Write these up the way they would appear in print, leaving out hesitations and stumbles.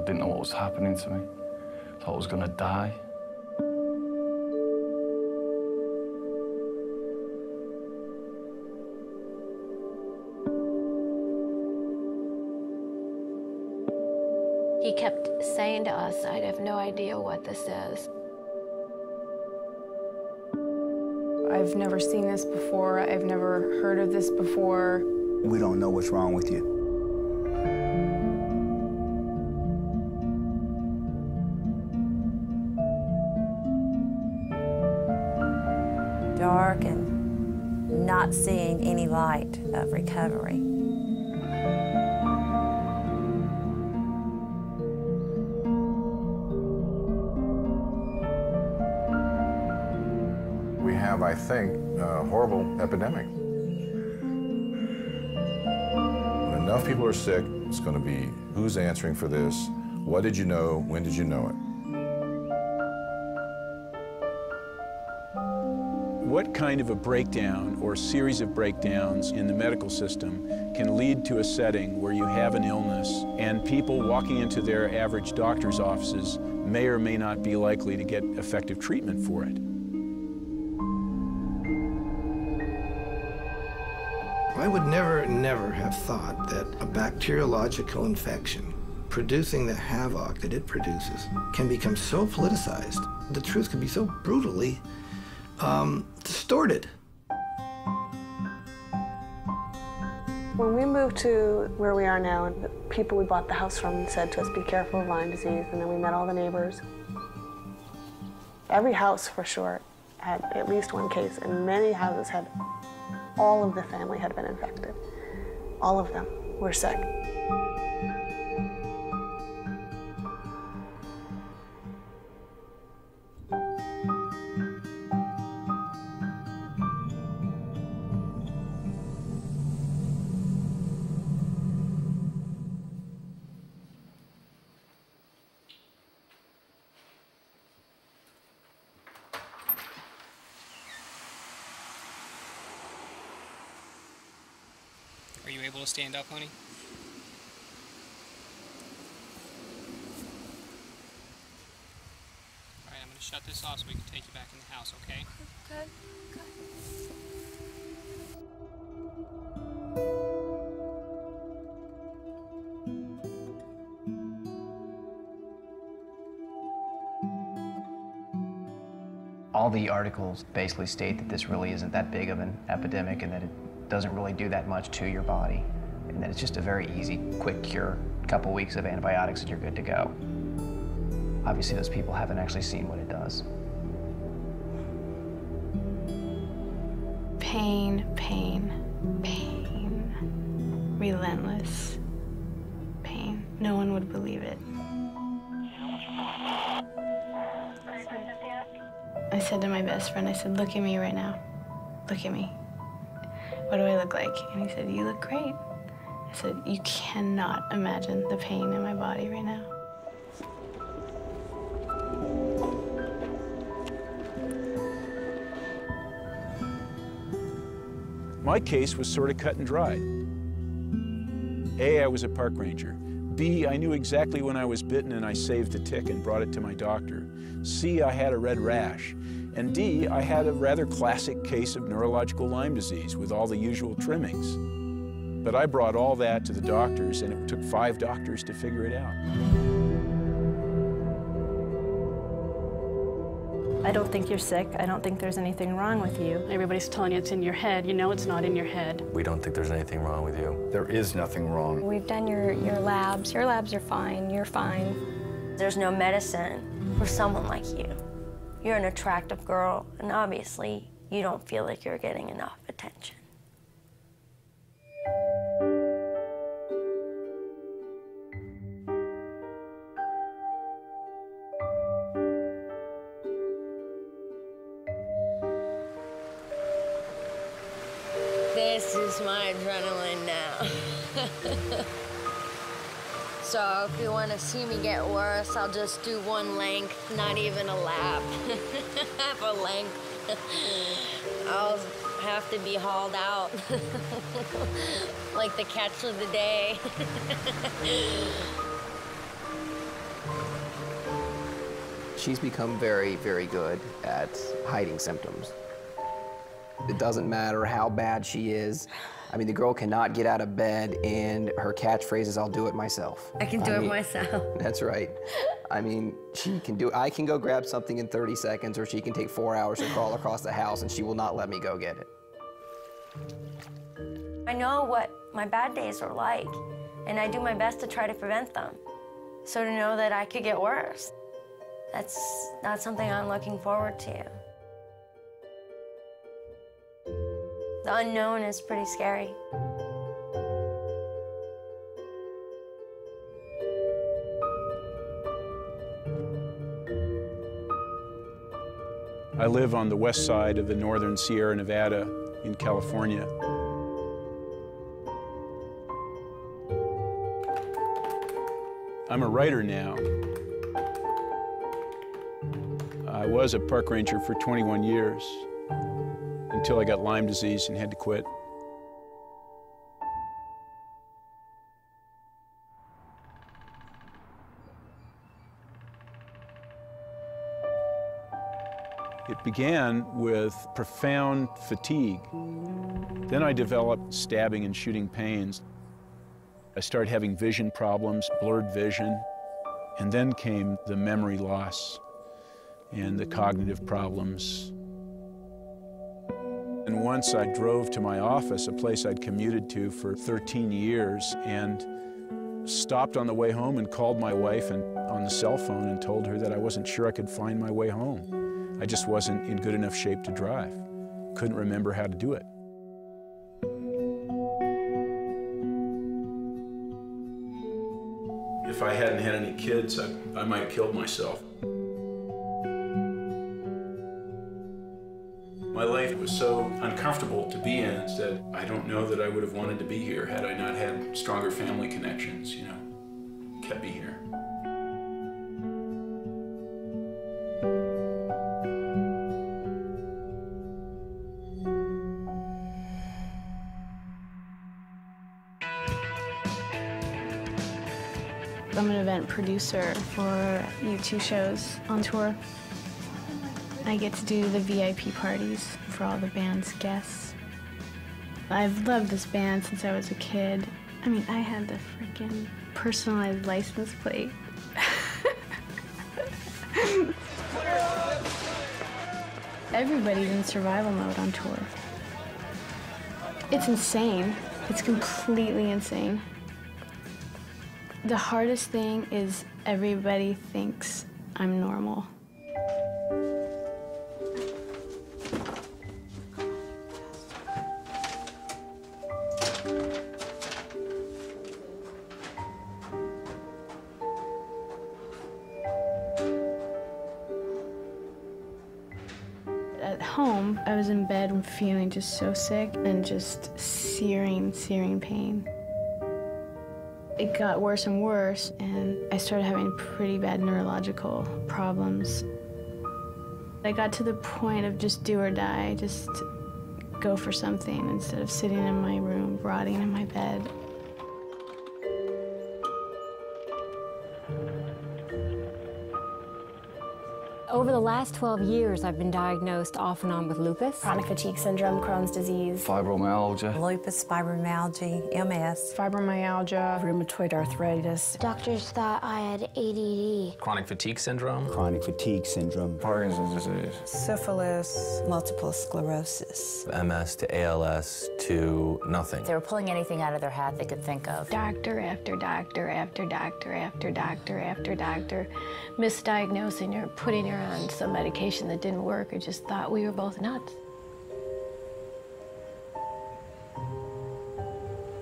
didn't know what was happening to me. I thought I was gonna die. He kept saying to us, I have no idea what this is. I've never seen this before. I've never heard of this before. We don't know what's wrong with you. Dark and not seeing any light of recovery. We have, I think, a horrible epidemic. When enough people are sick, it's going to be who's answering for this, what did you know, when did you know it? What kind of a breakdown or series of breakdowns in the medical system can lead to a setting where you have an illness and people walking into their average doctor's offices may or may not be likely to get effective treatment for it? I would never have thought that a bacteriological infection producing the havoc that it produces can become so politicized. The truth can be so brutally distorted. When we moved to where we are now, and the people we bought the house from said to us, be careful of Lyme disease, and then we met all the neighbors. Every house, for sure, had at least one case, and many houses had, all of the family had been infected. All of them were sick. Are you able to stand up, honey? All right, I'm going to shut this off so we can take you back in the house, okay? Good, good. All the articles basically state that this really isn't that big of an epidemic and that it doesn't really do that much to your body, and that it's just a very easy, quick cure. A couple weeks of antibiotics and you're good to go. Obviously, those people haven't actually seen what it does. Pain, pain, pain. Relentless pain. No one would believe it. I said to my best friend, I said, look at me right now. Look at me. What do I look like? And he said, you look great. I said, you cannot imagine the pain in my body right now. My case was sort of cut and dried. A, I was a park ranger. B, I knew exactly when I was bitten and I saved the tick and brought it to my doctor. C, I had a red rash. And D, I had a rather classic case of neurological Lyme disease with all the usual trimmings. But I brought all that to the doctors, and it took 5 doctors to figure it out. I don't think you're sick. I don't think there's anything wrong with you. Everybody's telling you it's in your head. You know it's not in your head. We don't think there's anything wrong with you. There is nothing wrong. We've done your labs. Your labs are fine. You're fine. There's no medicine for someone like you. You're an attractive girl, and obviously, you don't feel like you're getting enough attention. This is my adrenaline now. So if you want to see me get worse, I'll just do one length, not even a lap. Half a length. I'll have to be hauled out. Like the catch of the day. She's become very, very good at hiding symptoms. It doesn't matter how bad she is. I mean, the girl cannot get out of bed, and her catchphrase is, "I'll do it myself." I can do it myself. That's right. I mean, she can do it. I can go grab something in 30 seconds, or she can take 4 hours to crawl across the house, and she will not let me go get it. I know what my bad days are like, and I do my best to try to prevent them. So to know that I could get worse, that's not something I'm looking forward to. The unknown is pretty scary. I live on the west side of the northern Sierra Nevada in California. I'm a writer now. I was a park ranger for 21 years until I got Lyme disease and had to quit. It began with profound fatigue. Then I developed stabbing and shooting pains. I started having vision problems, blurred vision, and then came the memory loss and the cognitive problems. And once I drove to my office, a place I'd commuted to for 13 years, and stopped on the way home and called my wife on the cell phone and told her that I wasn't sure I could find my way home. I just wasn't in good enough shape to drive. Couldn't remember how to do it. If I hadn't had any kids, I might have killed myself. My life was so uncomfortable to be in that I don't know that I would have wanted to be here had I not had stronger family connections, you know, kept me here. I'm an event producer for U2 shows on tour. I get to do the VIP parties for all the band's guests. I've loved this band since I was a kid. I mean, I had the freaking personalized license plate. Everybody's in survival mode on tour. It's insane. It's completely insane. The hardest thing is everybody thinks I'm normal. At home, I was in bed feeling just so sick and just searing, searing pain. It got worse and worse, and I started having pretty bad neurological problems. I got to the point of just do or die, just go for something instead of sitting in my room, rotting in my bed. Over the last 12 years, I've been diagnosed off and on with lupus, chronic fatigue syndrome, Crohn's disease, fibromyalgia, lupus, fibromyalgia, MS, fibromyalgia, rheumatoid arthritis. Doctors thought I had ADD. Chronic fatigue syndrome, Parkinson's disease, syphilis, multiple sclerosis, MS to ALS to nothing. They were pulling anything out of their hat they could think of. Doctor after doctor after doctor after doctor after doctor, misdiagnosing her, putting her on some medication that didn't work, or just thought we were both nuts.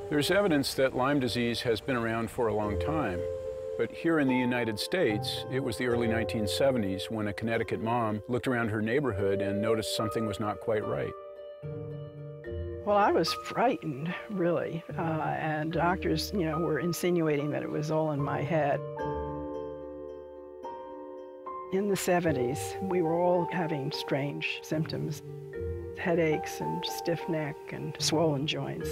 There's evidence that Lyme disease has been around for a long time, but here in the United States, it was the early 1970s when a Connecticut mom looked around her neighborhood and noticed something was not quite right. Well, I was frightened, really, and doctors, were insinuating that it was all in my head. In the 70s, we were all having strange symptoms, headaches and stiff neck and swollen joints.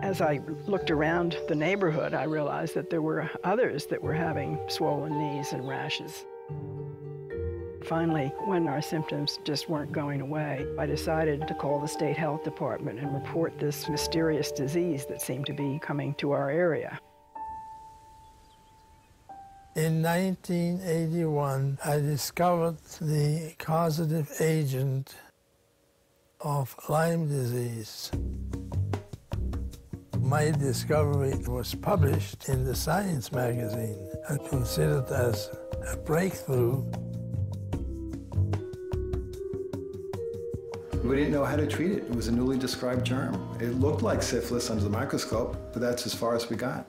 As I looked around the neighborhood, I realized that there were others that were having swollen knees and rashes. Finally, when our symptoms just weren't going away, I decided to call the state health department and report this mysterious disease that seemed to be coming to our area. In 1981, I discovered the causative agent of Lyme disease. My discovery was published in the Science magazine and considered as a breakthrough. We didn't know how to treat it. It was a newly described germ. It looked like syphilis under the microscope, but that's as far as we got.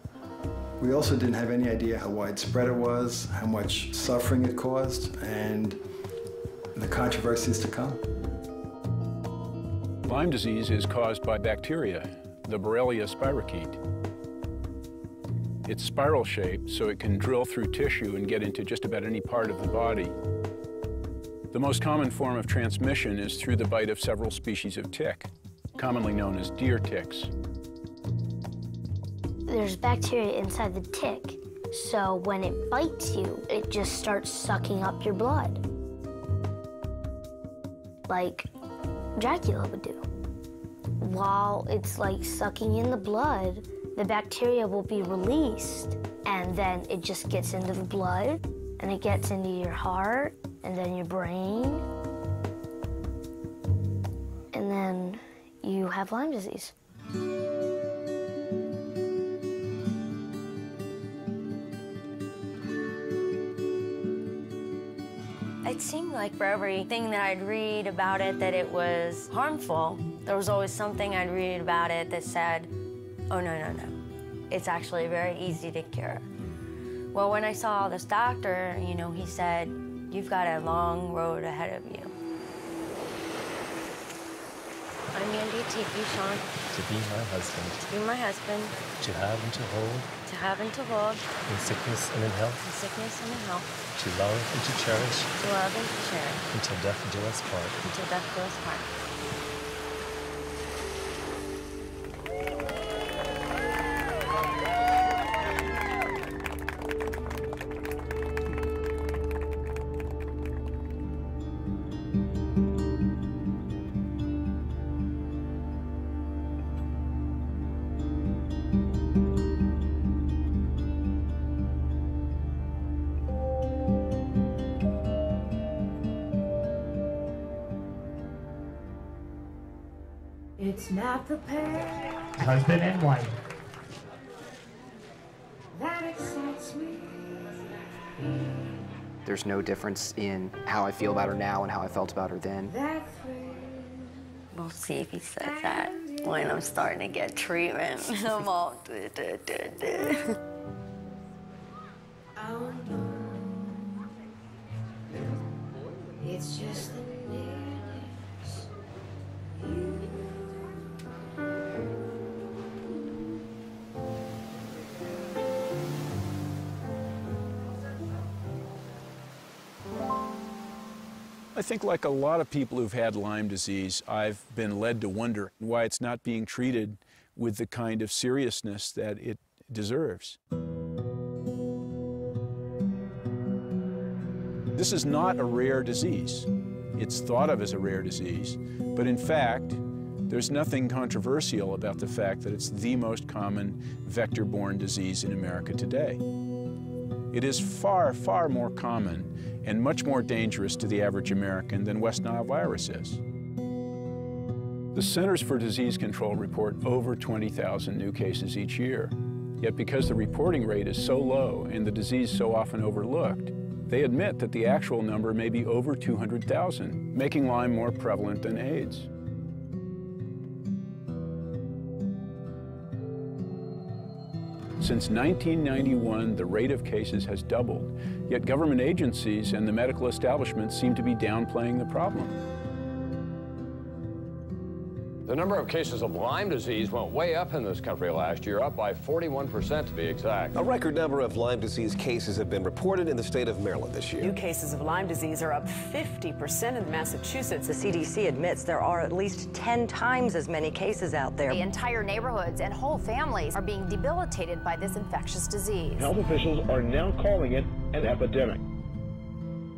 We also didn't have any idea how widespread it was, how much suffering it caused, and the controversies to come. Lyme disease is caused by bacteria, the Borelioza spirochete. It's spiral-shaped, so it can drill through tissue and get into just about any part of the body. The most common form of transmission is through the bite of several species of tick, commonly known as deer ticks. There's bacteria inside the tick, so when it bites you, it just starts sucking up your blood, like Dracula would do. While it's like sucking in the blood, the bacteria will be released, and then it just gets into the blood, and it gets into your heart, and then your brain, and then you have Lyme disease. It seemed like for everything that I'd read about it that it was harmful, there was always something I'd read about it that said, oh, no, no, no. It's actually very easy to cure. Well, when I saw this doctor, you know, he said, you've got a long road ahead of you. I'm Andy to you, Sean. To be my husband. To be my husband. To have and to hold. To have and to hold. In sickness and in health. In sickness and in health. To love and to cherish. To love and to cherish. Until death do us part. Until death do us part. It's not the pair husband and wife that excites me. There's no difference in how I feel about her now and how I felt about her then. We'll see if he says that when I'm starting to get treatment. I'm all It's just the nearness. I think like a lot of people who've had Lyme disease, I've been led to wonder why it's not being treated with the kind of seriousness that it deserves. This is not a rare disease. It's thought of as a rare disease, but in fact, there's nothing controversial about the fact that it's the most common vector-borne disease in America today. It is far, far more common and much more dangerous to the average American than West Nile virus is. The Centers for Disease Control report over 20,000 new cases each year. Yet because the reporting rate is so low and the disease so often overlooked, they admit that the actual number may be over 200,000, making Lyme more prevalent than AIDS. Since 1991, the rate of cases has doubled, yet government agencies and the medical establishment seem to be downplaying the problem. The number of cases of Lyme disease went way up in this country last year, up by 41% to be exact. A record number of Lyme disease cases have been reported in the state of Maryland this year. New cases of Lyme disease are up 50% in Massachusetts. The CDC admits there are at least 10 times as many cases out there. The entire neighborhoods and whole families are being debilitated by this infectious disease. Health officials are now calling it an epidemic.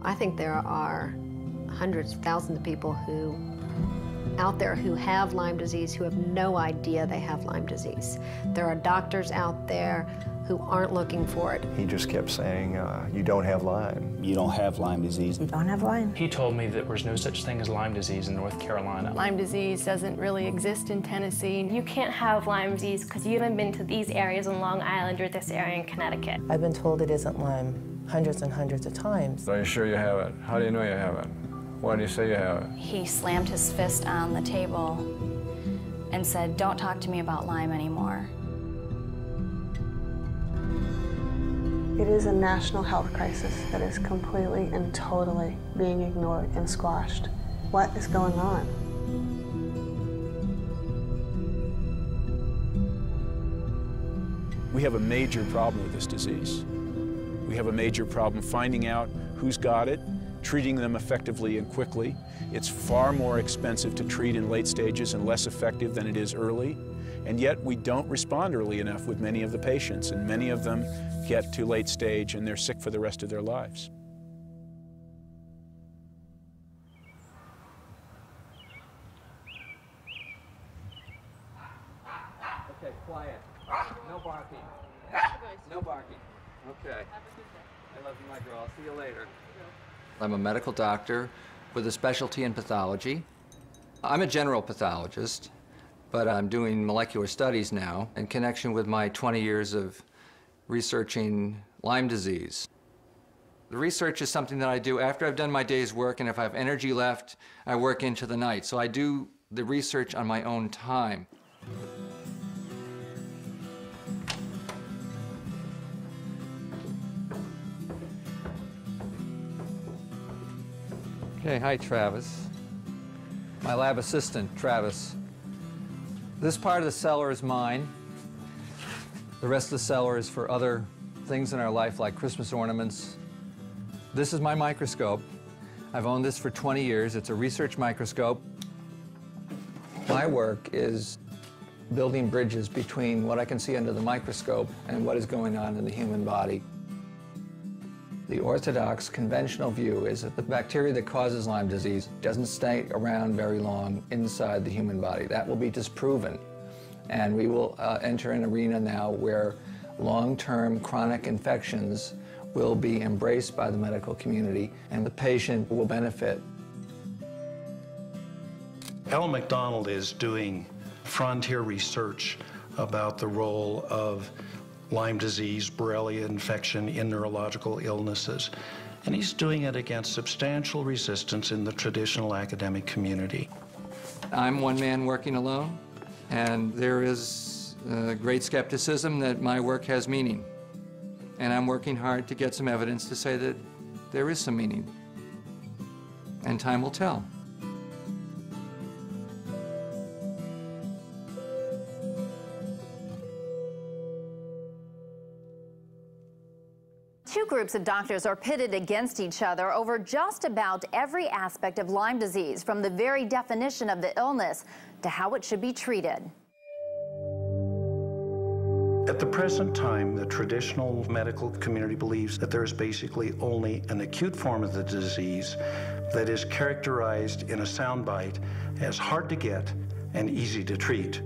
I think there are hundreds of thousands of people out there who have Lyme disease who have no idea they have Lyme disease. There are doctors out there who aren't looking for it. He just kept saying, you don't have Lyme. You don't have Lyme disease. You don't have Lyme. He told me that there was no such thing as Lyme disease in North Carolina. Lyme disease doesn't really exist in Tennessee. You can't have Lyme disease because you haven't been to these areas in Long Island or this area in Connecticut. I've been told it isn't Lyme hundreds and hundreds of times. Are you sure you have it? How do you know you have it? Why do you say you have it? He slammed his fist on the table and said, "Don't talk to me about Lyme anymore." It is a national health crisis that is completely and totally being ignored and squashed. What is going on? We have a major problem with this disease. We have a major problem finding out who's got it, treating them effectively and quickly. It's far more expensive to treat in late stages and less effective than it is early. And yet we don't respond early enough with many of the patients, and many of them get to late stage and they're sick for the rest of their lives. Okay, quiet. No barking. No barking. Okay. I love you, my girl. I'll see you later. I'm a medical doctor with a specialty in pathology. I'm a general pathologist, but I'm doing molecular studies now in connection with my 20 years of researching Lyme disease. The research is something that I do after I've done my day's work, and if I have energy left, I work into the night. So I do the research on my own time. Okay, hi, Travis. My lab assistant, Travis. This part of the cellar is mine. The rest of the cellar is for other things in our life, like Christmas ornaments. This is my microscope. I've owned this for 20 years. It's a research microscope. My work is building bridges between what I can see under the microscope and what is going on in the human body. The orthodox, conventional view is that the bacteria that causes Lyme disease doesn't stay around very long inside the human body. That will be disproven. And we will enter an arena now where long-term chronic infections will be embraced by the medical community, and the patient will benefit. Ellen McDonald is doing frontier research about the role of Lyme disease, Borrelia infection in neurological illnesses. And he's doing it against substantial resistance in the traditional academic community. I'm one man working alone, and there is great skepticism that my work has meaning. And I'm working hard to get some evidence to say that there is some meaning. And time will tell. Two groups of doctors are pitted against each other over just about every aspect of Lyme disease, from the very definition of the illness to how it should be treated. At the present time, the traditional medical community believes that there is basically only an acute form of the disease that is characterized in a soundbite as hard to get and easy to treat.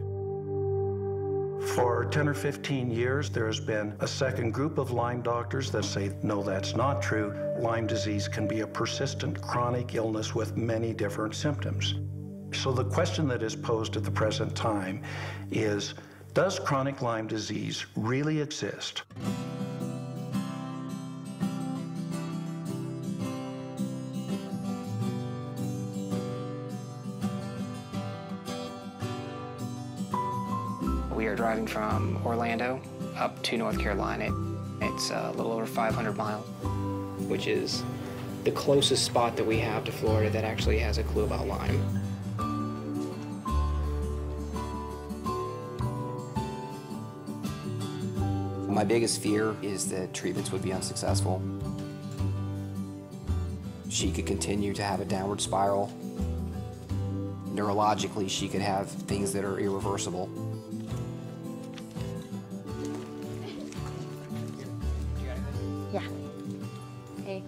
For 10 or 15 years, there has been a second group of Lyme doctors that say, no, that's not true. Lyme disease can be a persistent chronic illness with many different symptoms. So the question that is posed at the present time is, does chronic Lyme disease really exist? We are driving from Orlando up to North Carolina. It's a little over 500 miles, which is the closest spot that we have to Florida that actually has a clue about Lyme. My biggest fear is that treatments would be unsuccessful. She could continue to have a downward spiral. Neurologically, she could have things that are irreversible. Yeah. Hey.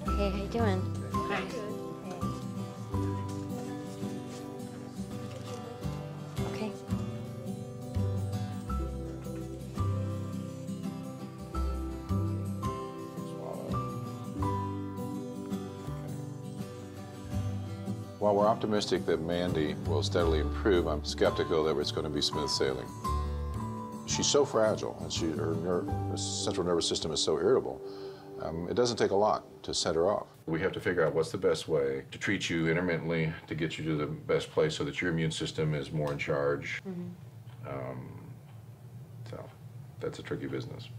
Hey, how you doing? Hi. Okay. While we're optimistic that Mandy will steadily improve, I'm skeptical that it's going to be smooth sailing. She's so fragile, and her central nervous system is so irritable. It doesn't take a lot to set her off. We have to figure out what's the best way to treat you intermittently, to get you to the best place so that your immune system is more in charge. So that's a tricky business.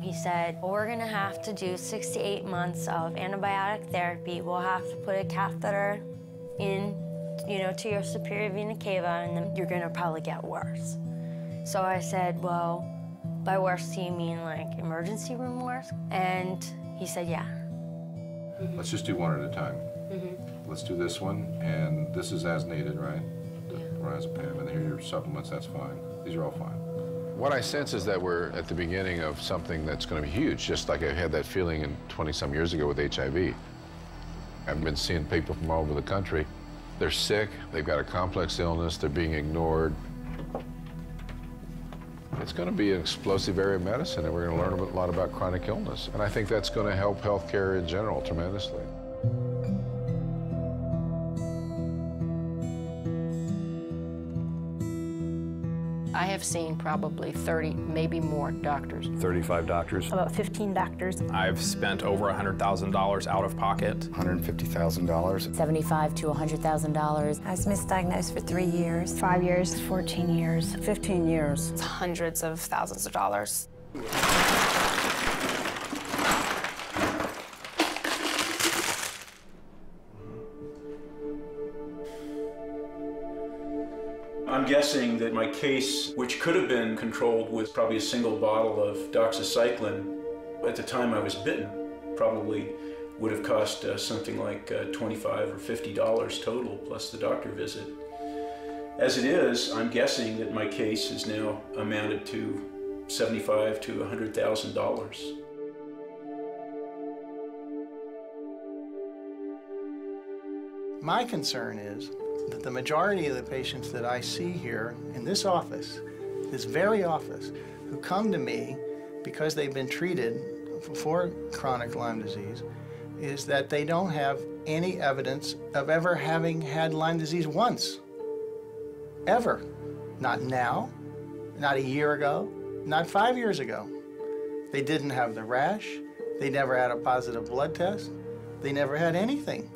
He said, well, we're gonna have to do 6 to 8 months of antibiotic therapy. We'll have to put a catheter in, to your superior vena cava, and then you're gonna probably get worse. So I said, well, by worse, do you mean like emergency room worse? And he said, yeah. Let's just do one at a time. Let's do this one, and this is as needed, right? The lorazepam, and here are your supplements, that's fine. These are all fine. What I sense is that we're at the beginning of something that's going to be huge, just like I had that feeling in 20-some years ago with HIV. I've been seeing people from all over the country. They're sick, they've got a complex illness, they're being ignored. It's going to be an explosive area of medicine, and we're going to learn a lot about chronic illness. And I think that's going to help healthcare in general tremendously. I have seen probably 30, maybe more doctors. 35 doctors. About 15 doctors. I've spent over $100,000 out of pocket. $150,000. $75,000 to $100,000. I was misdiagnosed for 3 years. 5 years, 14 years. 15 years. It's hundreds of thousands of dollars. I'm guessing that my case, which could have been controlled with probably a single bottle of doxycycline, at the time I was bitten, probably would have cost something like $25 or $50 total, plus the doctor visit. As it is, I'm guessing that my case is now amounted to $75,000 to $100,000. My concern is that the majority of the patients that I see here in this office, this very office, who come to me because they've been treated for chronic Lyme disease, is that they don't have any evidence of ever having had Lyme disease once. Ever. Not now, not a year ago, not 5 years ago. They didn't have the rash, they never had a positive blood test, they never had anything.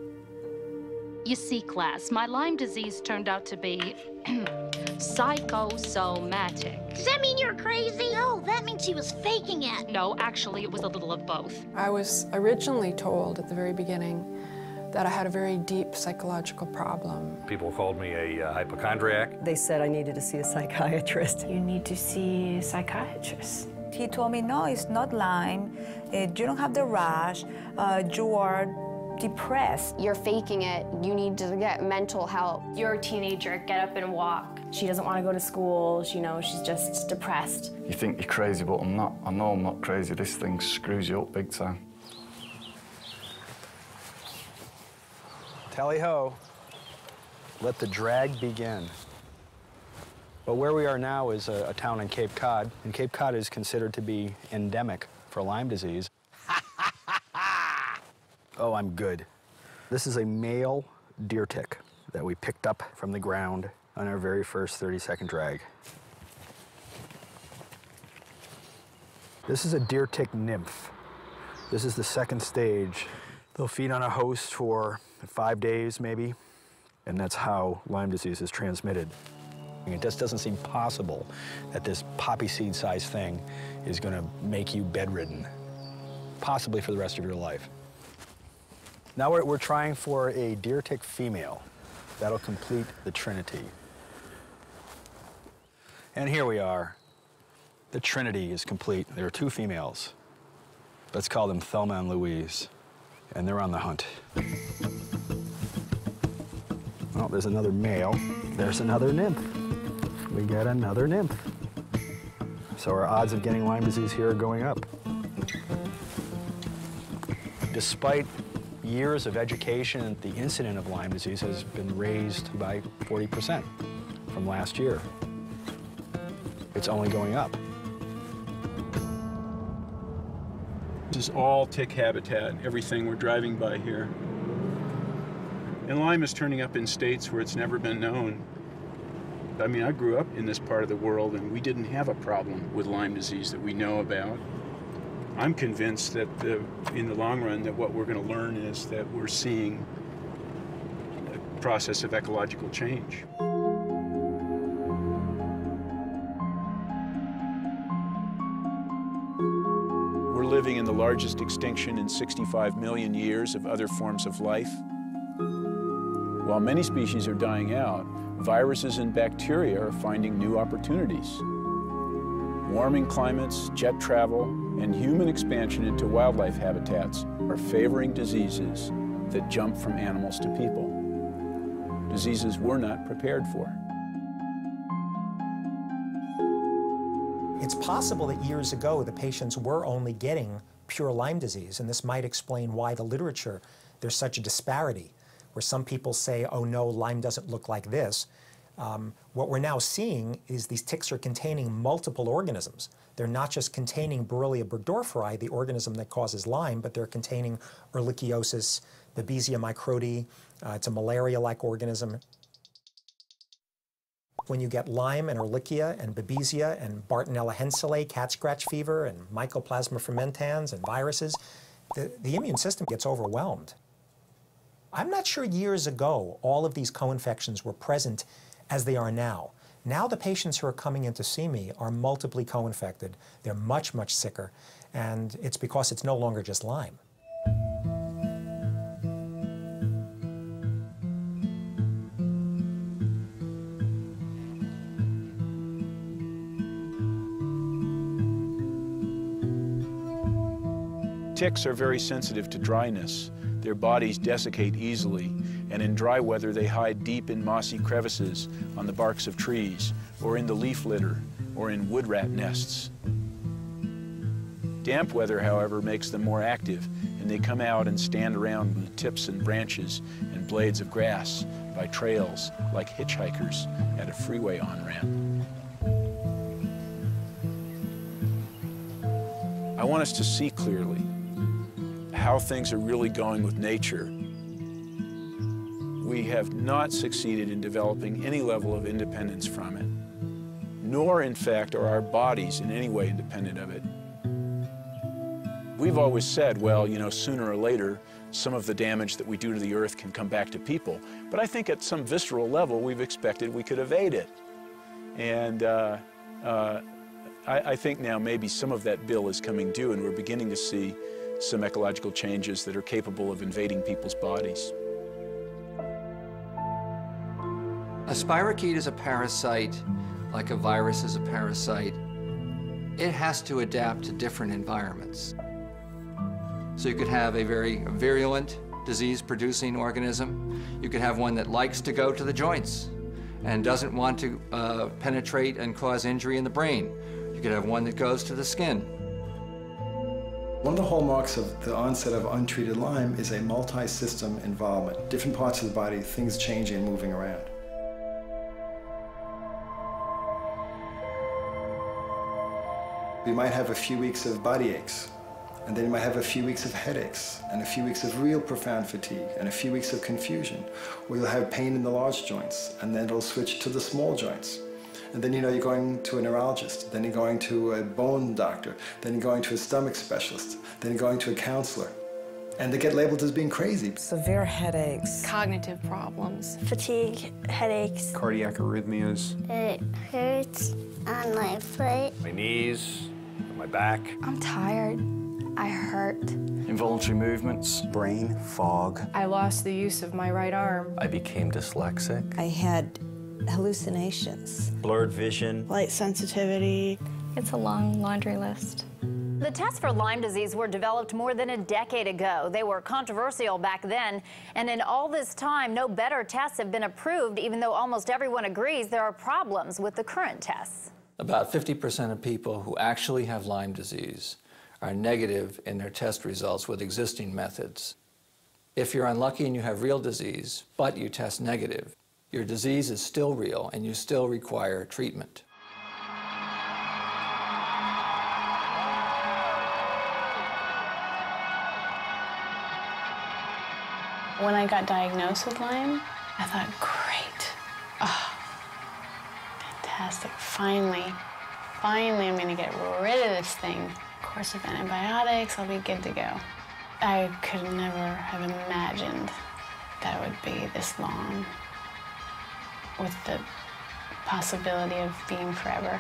You see, class, my Lyme disease turned out to be psychosomatic. Does that mean you're crazy? No, that means she was faking it. No, actually, it was a little of both. I was originally told at the very beginning that I had a very deep psychological problem. People called me a hypochondriac. They said I needed to see a psychiatrist. You need to see a psychiatrist. He told me, no, it's not Lyme. You don't have the rash. You are depressed. You're faking it. You need to get mental help. You're a teenager, get up and walk. She doesn't want to go to school, she's just depressed. You think you're crazy, but I'm not. I know I'm not crazy. This thing screws you up big time. Tally-ho. Let the drag begin. But where we are now is a town in Cape Cod, and Cape Cod is considered to be endemic for Lyme disease. Oh, I'm good. This is a male deer tick that we picked up from the ground on our very first 30-second drag. This is a deer tick nymph. This is the second stage. They'll feed on a host for 5 days, maybe, and that's how Lyme disease is transmitted. It just doesn't seem possible that this poppy seed-sized thing is going to make you bedridden, possibly for the rest of your life. Now we're trying for a deer tick female. That'll complete the trinity. And here we are. The trinity is complete. There are 2 females. Let's call them Thelma and Louise. And they're on the hunt. Oh, there's another male. There's another nymph. We get another nymph. So our odds of getting Lyme disease here are going up. Despite years of education, the incidence of Lyme disease has been raised by 40% from last year. It's only going up. This is all tick habitat, everything we're driving by here. And Lyme is turning up in states where it's never been known. I mean, I grew up in this part of the world and we didn't have a problem with Lyme disease that we know about. I'm convinced that in the long run that what we're going to learn is that we're seeing a process of ecological change. We're living in the largest extinction in 65 million years of other forms of life. While many species are dying out, viruses and bacteria are finding new opportunities. Warming climates, jet travel, and human expansion into wildlife habitats are favoring diseases that jump from animals to people. Diseases we're not prepared for. It's possible that years ago the patients were only getting pure Lyme disease, and this might explain why the literature, there's such a disparity, where some people say, oh no, Lyme doesn't look like this. What we're now seeing is these ticks are containing multiple organisms. They're not just containing Borrelia burgdorferi, the organism that causes Lyme, but they're containing Ehrlichiosis, Babesia microti. It's a malaria-like organism. When you get Lyme and Ehrlichia and Babesia and Bartonella henselae, cat scratch fever, and Mycoplasma fermentans and viruses, the immune system gets overwhelmed. I'm not sure years ago all of these co-infections were present as they are now. Now the patients who are coming in to see me are multiply co-infected. They're much, much sicker, and it's because it's no longer just Lyme. Ticks are very sensitive to dryness. Their bodies desiccate easily, and in dry weather they hide deep in mossy crevices on the barks of trees, or in the leaf litter, or in wood rat nests. Damp weather, however, makes them more active, and they come out and stand around on the tips and branches and blades of grass by trails like hitchhikers at a freeway on-ramp. I want us to see clearly how things are really going with nature. We have not succeeded in developing any level of independence from it, nor, in fact, are our bodies in any way independent of it. We've always said, well, you know, sooner or later, some of the damage that we do to the earth can come back to people. But I think at some visceral level, we've expected we could evade it. And I think now maybe some of that bill is coming due, and we're beginning to see some ecological changes that are capable of invading people's bodies. A spirochete is a parasite, like a virus is a parasite. It has to adapt to different environments. So you could have a very virulent, disease-producing organism. You could have one that likes to go to the joints and doesn't want to penetrate and cause injury in the brain. You could have one that goes to the skin. One of the hallmarks of the onset of untreated Lyme is a multi-system involvement. Different parts of the body, things changing and moving around. We might have a few weeks of body aches, and then you might have a few weeks of headaches, and a few weeks of real profound fatigue, and a few weeks of confusion. Or you'll have pain in the large joints, and then it'll switch to the small joints. And then, you know, you're going to a neurologist, then you're going to a bone doctor, then you're going to a stomach specialist, then you're going to a counselor. And they get labeled as being crazy. Severe headaches. Cognitive problems. Fatigue, headaches. Cardiac arrhythmias. It hurts on my foot. My knees, my back. I'm tired. I hurt. involuntary movements. Brain fog. I lost the use of my right arm. I became dyslexic. I had hallucinations. Blurred vision. Light sensitivity. It's a long laundry list. The tests for Lyme disease were developed more than a decade ago. They were controversial back then, and in all this time, no better tests have been approved, even though almost everyone agrees there are problems with the current tests. About 50% of people who actually have Lyme disease are negative in their test results with existing methods. If you're unlucky and you have real disease, but you test negative, your disease is still real and you still require treatment. When I got diagnosed with Lyme, I thought, great. Oh, fantastic. Finally I'm going to get rid of this thing. Course of antibiotics, I'll be good to go. I could never have imagined that it would be this long with the possibility of being forever.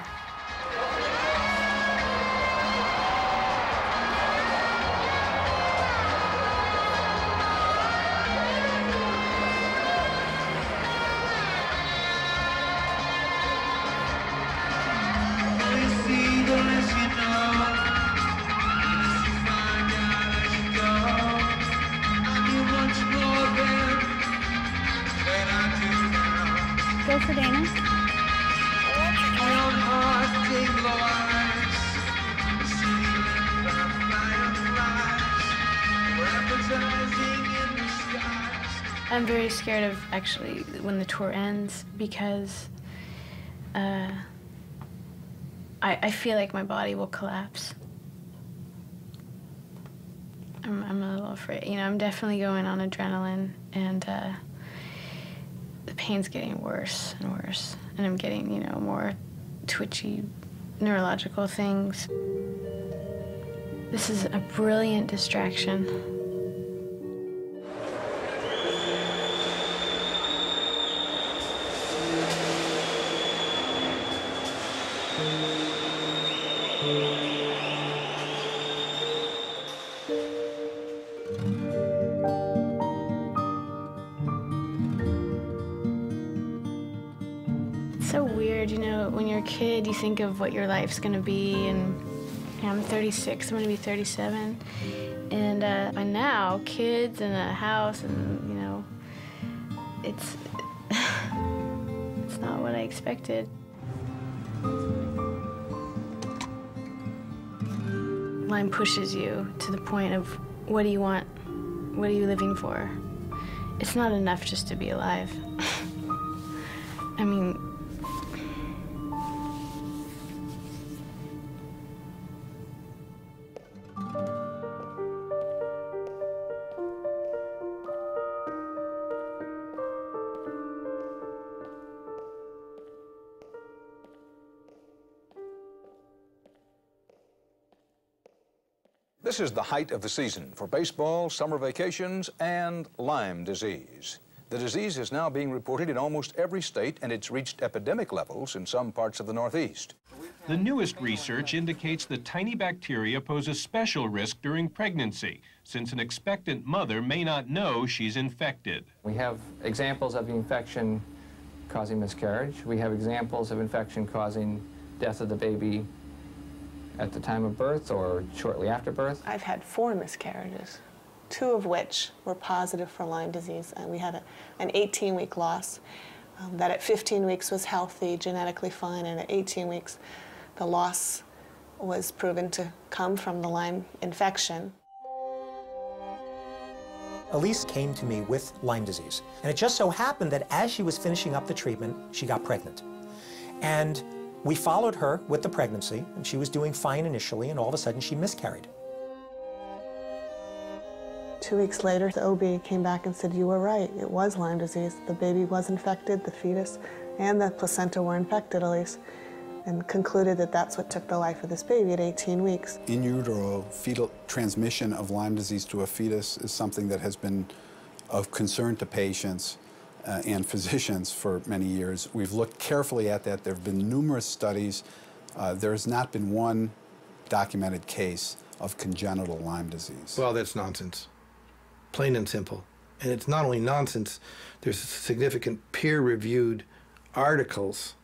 Go for Dana. I'm very scared of actually when the tour ends because I feel like my body will collapse. I'm a little afraid. You know, I'm definitely going on adrenaline, and the pain's getting worse and worse, and I'm getting, you know, more twitchy neurological things. This is a brilliant distraction. It's so weird, you know, when you're a kid, you think of what your life's gonna be, and I'm 36, I'm gonna be 37. And by now, kids and a house, and, you know, it's not what I expected. Lyme pushes you to the point of, what do you want? What are you living for? It's not enough just to be alive. I mean, This is the height of the season for baseball, summer vacations, and Lyme disease. The disease is now being reported in almost every state, and it's reached epidemic levels in some parts of the Northeast. The newest research indicates that tiny bacteria pose a special risk during pregnancy, since an expectant mother may not know she's infected. We have examples of infection causing miscarriage. We have examples of infection causing death of the baby at the time of birth or shortly after birth. I've had 4 miscarriages, 2 of which were positive for Lyme disease, and we had an 18-week loss that at 15 weeks was healthy, genetically fine, and at 18 weeks the loss was proven to come from the Lyme infection. Elise came to me with Lyme disease, and it just so happened that as she was finishing up the treatment, she got pregnant. And we followed her with the pregnancy, and she was doing fine initially, and all of a sudden she miscarried. 2 weeks later, the OB came back and said, you were right, it was Lyme disease. The baby was infected, the fetus and the placenta were infected, Elise, and concluded that that's what took the life of this baby at 18 weeks. In utero fetal transmission of Lyme disease to a fetus is something that has been of concern to patients and physicians for many years. We've looked carefully at that. There have been numerous studies. There has not been one documented case of congenital Lyme disease. Well, that's nonsense, plain and simple. And it's not only nonsense, there's significant peer-reviewed articles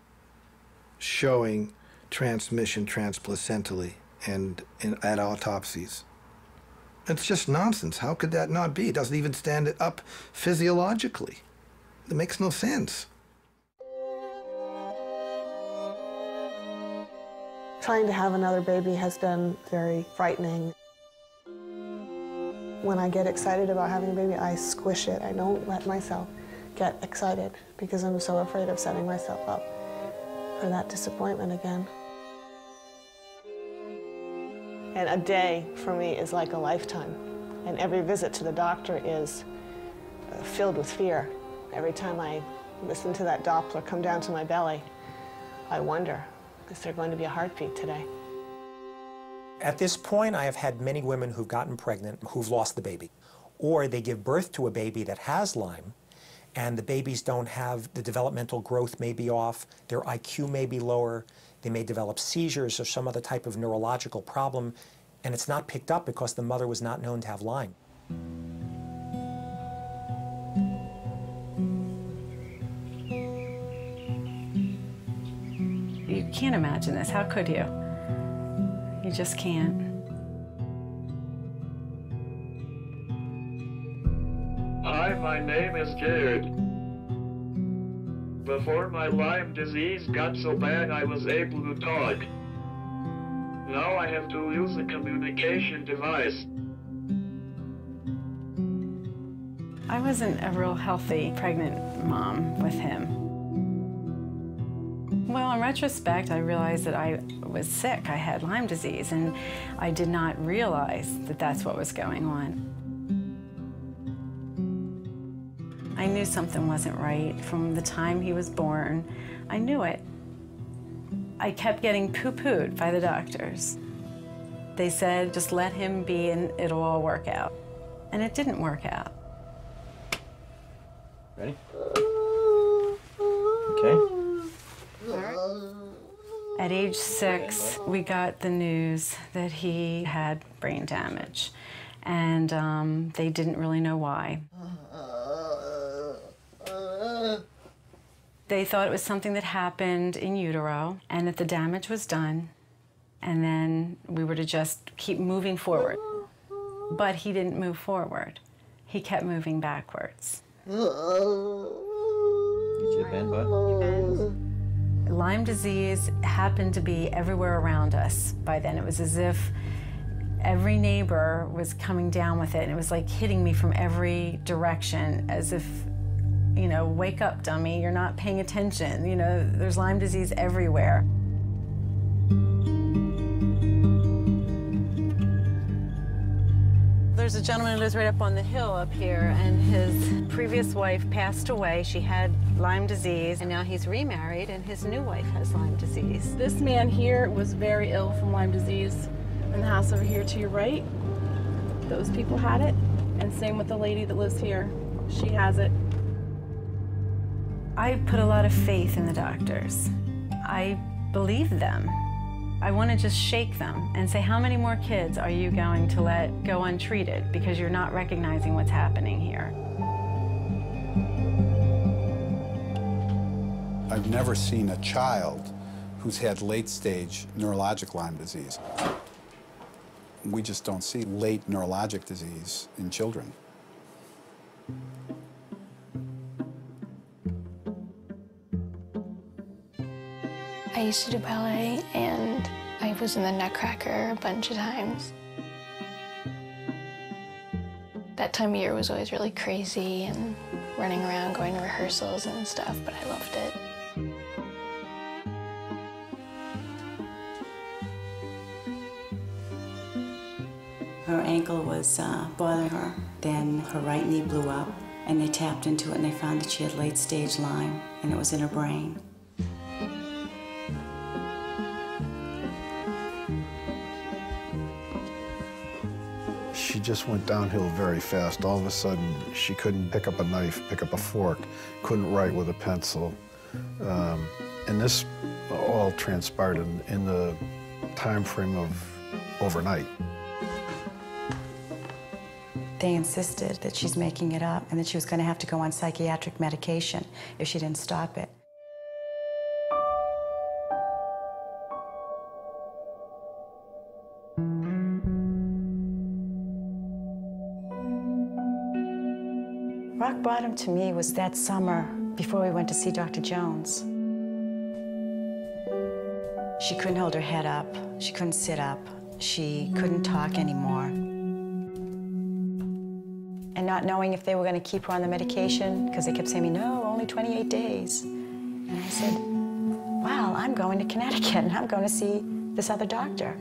showing transmission transplacentally and at autopsies. It's just nonsense. How could that not be? It doesn't even stand up physiologically. It makes no sense. Trying to have another baby has been very frightening. When I get excited about having a baby, I squish it. I don't let myself get excited because I'm so afraid of setting myself up for that disappointment again. And a day for me is like a lifetime. And every visit to the doctor is filled with fear. Every time I listen to that Doppler come down to my belly, I wonder, is there going to be a heartbeat today? At this point, I have had many women who've gotten pregnant who've lost the baby. Or they give birth to a baby that has Lyme, and the babies don't have, the developmental growth may be off, their IQ may be lower, they may develop seizures or some other type of neurological problem, and it's not picked up because the mother was not known to have Lyme. You can't imagine this. How could you? You just can't. Hi, my name is Jared. Before my Lyme disease got so bad, I was able to talk. Now I have to use a communication device. I wasn't a real healthy pregnant mom with him. Well, in retrospect, I realized that I was sick. I had Lyme disease, and I did not realize that that's what was going on. I knew something wasn't right from the time he was born. I knew it. I kept getting poo-pooed by the doctors. They said, just let him be and it'll all work out. And it didn't work out. Ready? Okay. At age 6, we got the news that he had brain damage, and they didn't really know why. They thought it was something that happened in utero and that the damage was done, and then we were to just keep moving forward. But he didn't move forward. He kept moving backwards. Get you a bend, bud. Lyme disease happened to be everywhere around us by then. It was as if every neighbor was coming down with it, and it was like hitting me from every direction, as if, you know, wake up, dummy, you're not paying attention. You know, there's Lyme disease everywhere. There's a gentleman who lives right up on the hill up here, and his previous wife passed away. She had Lyme disease, and now he's remarried, and his new wife has Lyme disease. This man here was very ill from Lyme disease. And the house over here to your right, those people had it. And same with the lady that lives here. She has it. I put a lot of faith in the doctors. I believe them. I want to just shake them and say, how many more kids are you going to let go untreated because you're not recognizing what's happening here? I've never seen a child who's had late-stage neurologic Lyme disease. We just don't see late neurologic disease in children. I used to do ballet, and I was in the Nutcracker a bunch of times. That time of year was always really crazy and running around, going to rehearsals and stuff, but I loved it. Her ankle was bothering her. Then her right knee blew up, and they tapped into it, and they found that she had late-stage Lyme, and it was in her brain. She just went downhill very fast. All of a sudden, she couldn't pick up a knife, pick up a fork, couldn't write with a pencil. And this all transpired in the time frame of overnight. They insisted that she's making it up and that she was going to have to go on psychiatric medication if she didn't stop it. Rock bottom to me was that summer before we went to see Dr. Jones. She couldn't hold her head up. She couldn't sit up. She couldn't talk anymore. And not knowing if they were going to keep her on the medication, because they kept saying, no, only 28 days. And I said, well, I'm going to Connecticut, and I'm going to see this other doctor.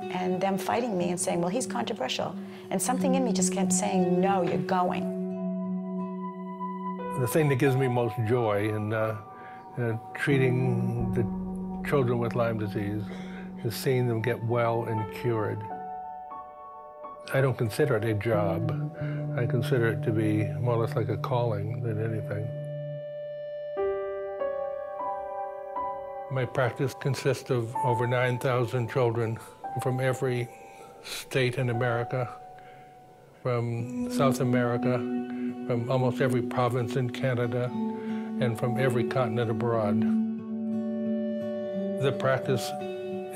And them fighting me and saying, well, he's controversial. And something in me just kept saying, no, you're going. The thing that gives me most joy in treating the children with Lyme disease is seeing them get well and cured. I don't consider it a job. I consider it to be more or less like a calling than anything. My practice consists of over 9,000 children from every state in America, from South America, from almost every province in Canada, and from every continent abroad. The practice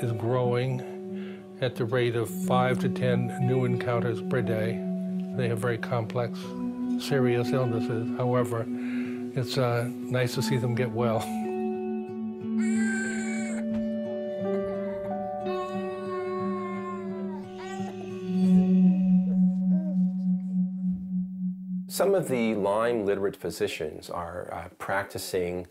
is growing at the rate of 5 to 10 new encounters per day. They have very complex, serious illnesses. However, it's nice to see them get well. Some of the Lyme literate physicians are practicing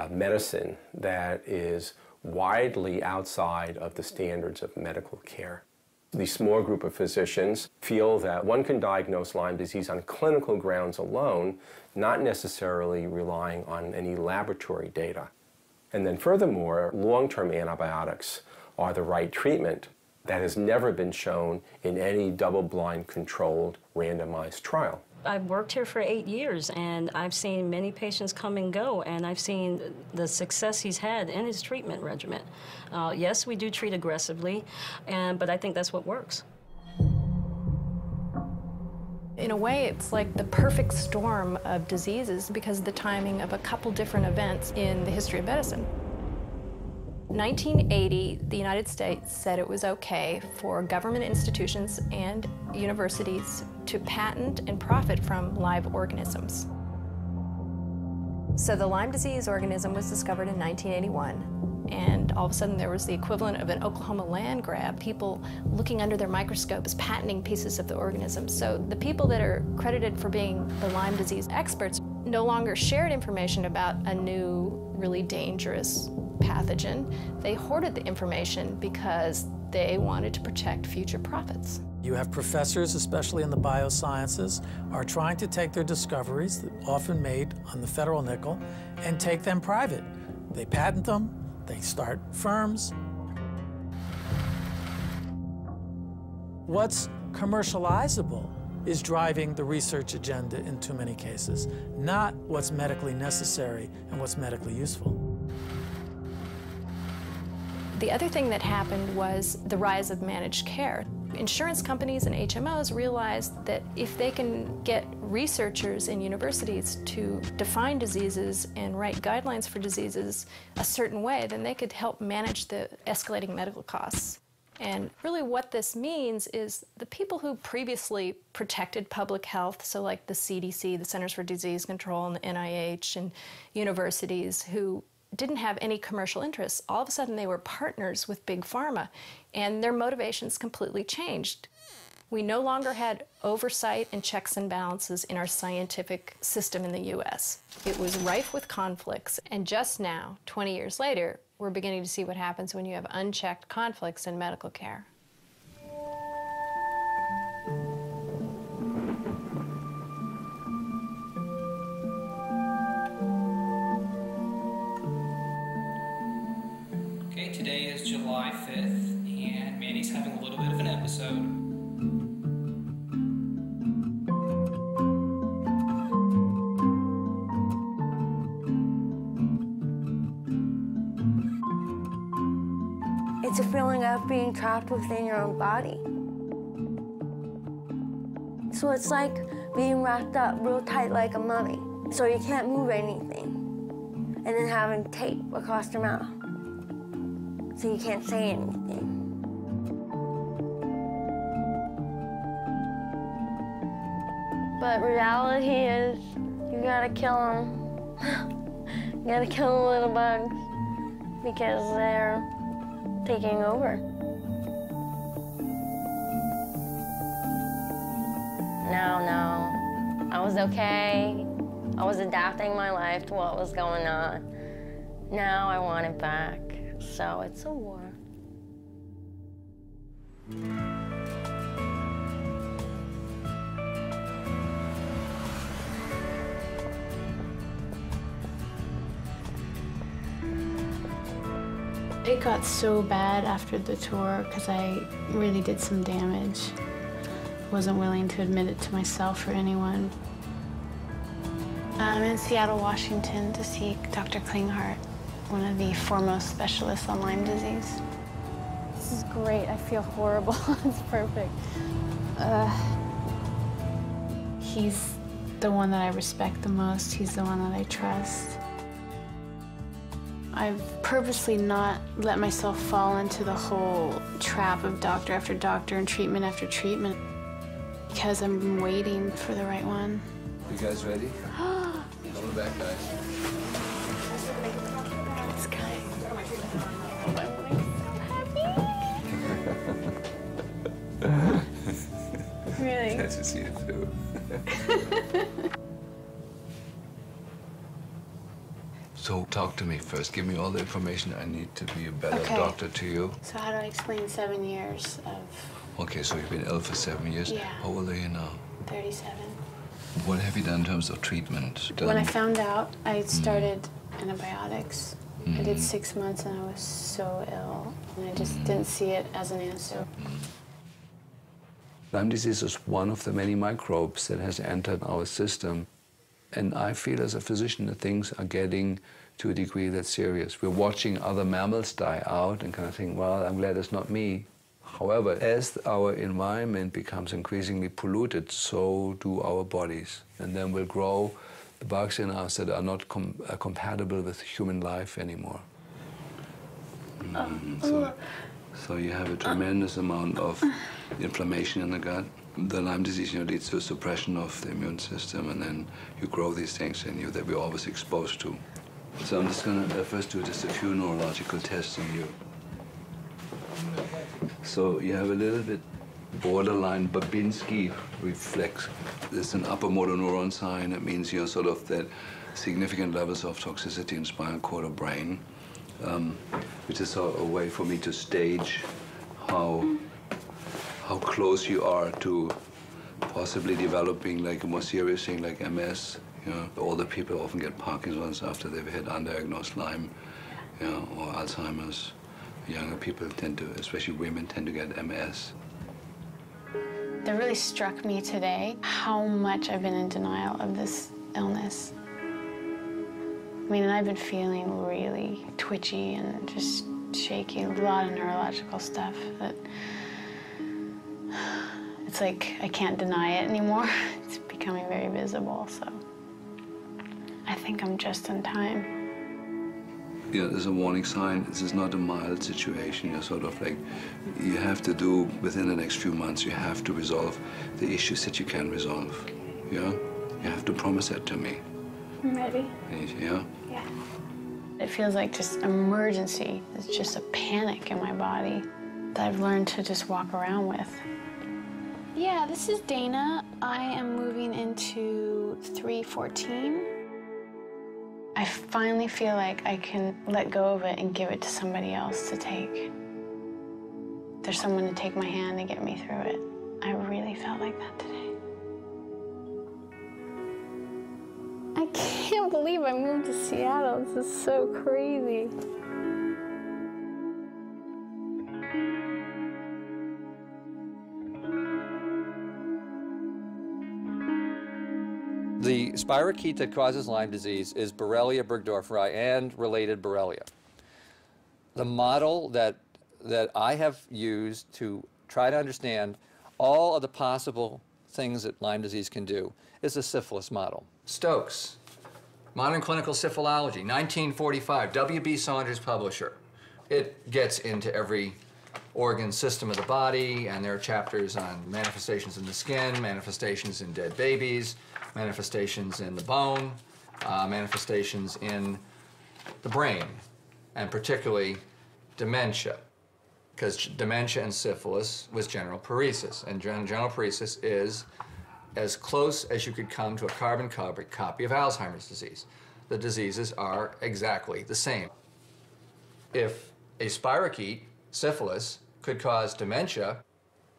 medicine that is widely outside of the standards of medical care. The small group of physicians feel that one can diagnose Lyme disease on clinical grounds alone, not necessarily relying on any laboratory data. And then furthermore, long-term antibiotics are the right treatment. That has never been shown in any double-blind controlled randomized trial. I've worked here for 8 years, and I've seen many patients come and go, and I've seen the success he's had in his treatment regimen. Yes, we do treat aggressively, but I think that's what works. In a way, it's like the perfect storm of diseases because of the timing of a couple different events in the history of medicine. 1980, the United States said it was okay for government institutions and universities to patent and profit from live organisms. So the Lyme disease organism was discovered in 1981, and all of a sudden there was the equivalent of an Oklahoma land grab, people looking under their microscopes, patenting pieces of the organism. So the people that are credited for being the Lyme disease experts no longer shared information about a new, really dangerous pathogen. They hoarded the information because they wanted to protect future profits. You have professors, especially in the biosciences, are trying to take their discoveries, often made on the federal nickel, and take them private. They patent them, they start firms. What's commercializable is driving the research agenda in too many cases, not what's medically necessary and what's medically useful. The other thing that happened was the rise of managed care. Insurance companies and HMOs realized that if they can get researchers in universities to define diseases and write guidelines for diseases a certain way, then they could help manage the escalating medical costs. And really what this means is the people who previously protected public health, so like the CDC, the Centers for Disease Control, and the NIH, and universities who didn't have any commercial interests, all of a sudden they were partners with Big Pharma, and their motivations completely changed. We no longer had oversight and checks and balances in our scientific system in the US. It was rife with conflicts, and just now, 20 years later, we're beginning to see what happens when you have unchecked conflicts in medical care. Today is July 5th, and Mandy's having a little bit of an episode. It's a feeling of being trapped within your own body. So it's like being wrapped up real tight like a mummy. So you can't move anything. And then having tape across your mouth. So you can't say anything. But reality is, you gotta kill them. You gotta kill the little bugs because they're taking over. No, I was okay. I was adapting my life to what was going on. Now I want it back, so it's a war. It got so bad after the tour because I really did some damage. Wasn't willing to admit it to myself or anyone. I'm in Seattle, Washington to see Dr. Klinghardt, one of the foremost specialists on Lyme disease. This is great. I feel horrible. It's perfect. He's the one that I respect the most. He's the one that I trust. I've purposely not let myself fall into the whole trap of doctor after doctor and treatment after treatment because I'm waiting for the right one. You guys ready? Come back, guys. This guy. Really? Nice to see you too. So talk to me first. Give me all the information I need to be a better doctor to you. So how do I explain 7 years of... Okay, so you've been ill for 7 years. Yeah. How old are you now? 37. What have you done in terms of treatment? When I found out, I started antibiotics. I did 6 months and I was so ill. And I just didn't see it as an answer. Lyme disease is one of the many microbes that has entered our system. And I feel as a physician that things are getting to a degree that's serious. We're watching other mammals die out and kind of think, well, I'm glad it's not me. However, as our environment becomes increasingly polluted, so do our bodies. And then will grow the bugs in us that are not compatible with human life anymore. So you have a tremendous amount of inflammation in the gut. The Lyme disease, leads to a suppression of the immune system, and then you grow these things in you that we're always exposed to. So I'm just going to first do just a few neurological tests on you. So you have a little bit borderline Babinski reflex. There's an upper motor neuron sign. That means you're sort of that significant levels of toxicity in spinal cord or brain, which is a way for me to stage how close you are to possibly developing like a more serious thing like MS. Older people often get Parkinson's after they've had undiagnosed Lyme, or Alzheimer's. Younger people tend to, especially women, tend to get MS. That really struck me today, how much I've been in denial of this illness. I mean, I've been feeling really twitchy and just shaky, a lot of neurological stuff that it's like I can't deny it anymore. It's becoming very visible, so I think I'm just in time. There's a warning sign. This is not a mild situation. You're sort of like, you have to do, within the next few months, you have to resolve the issues that you can resolve. You have to promise that to me. I'm ready. Yeah? Yeah. It feels like just emergency. It's just a panic in my body that I've learned to just walk around with. Yeah, this is Dana. I am moving into 314. I finally feel like I can let go of it and give it to somebody else to take. There's someone to take my hand and get me through it. I really felt like that today. I can't believe I moved to Seattle. This is so crazy. The spirochete that causes Lyme disease is Borrelia burgdorferi and related Borrelia. The model that I have used to try to understand all of the possible things that Lyme disease can do is the syphilis model. Stokes, Modern Clinical Syphilology, 1945, W.B. Saunders publisher. It gets into every organ system of the body, and there are chapters on manifestations in the skin, manifestations in dead babies, manifestations in the bone, manifestations in the brain, and particularly dementia, because dementia and syphilis was general paresis, and general paresis is as close as you could come to a carbon copy of Alzheimer's disease. The diseases are exactly the same. If a spirochete, syphilis, could cause dementia,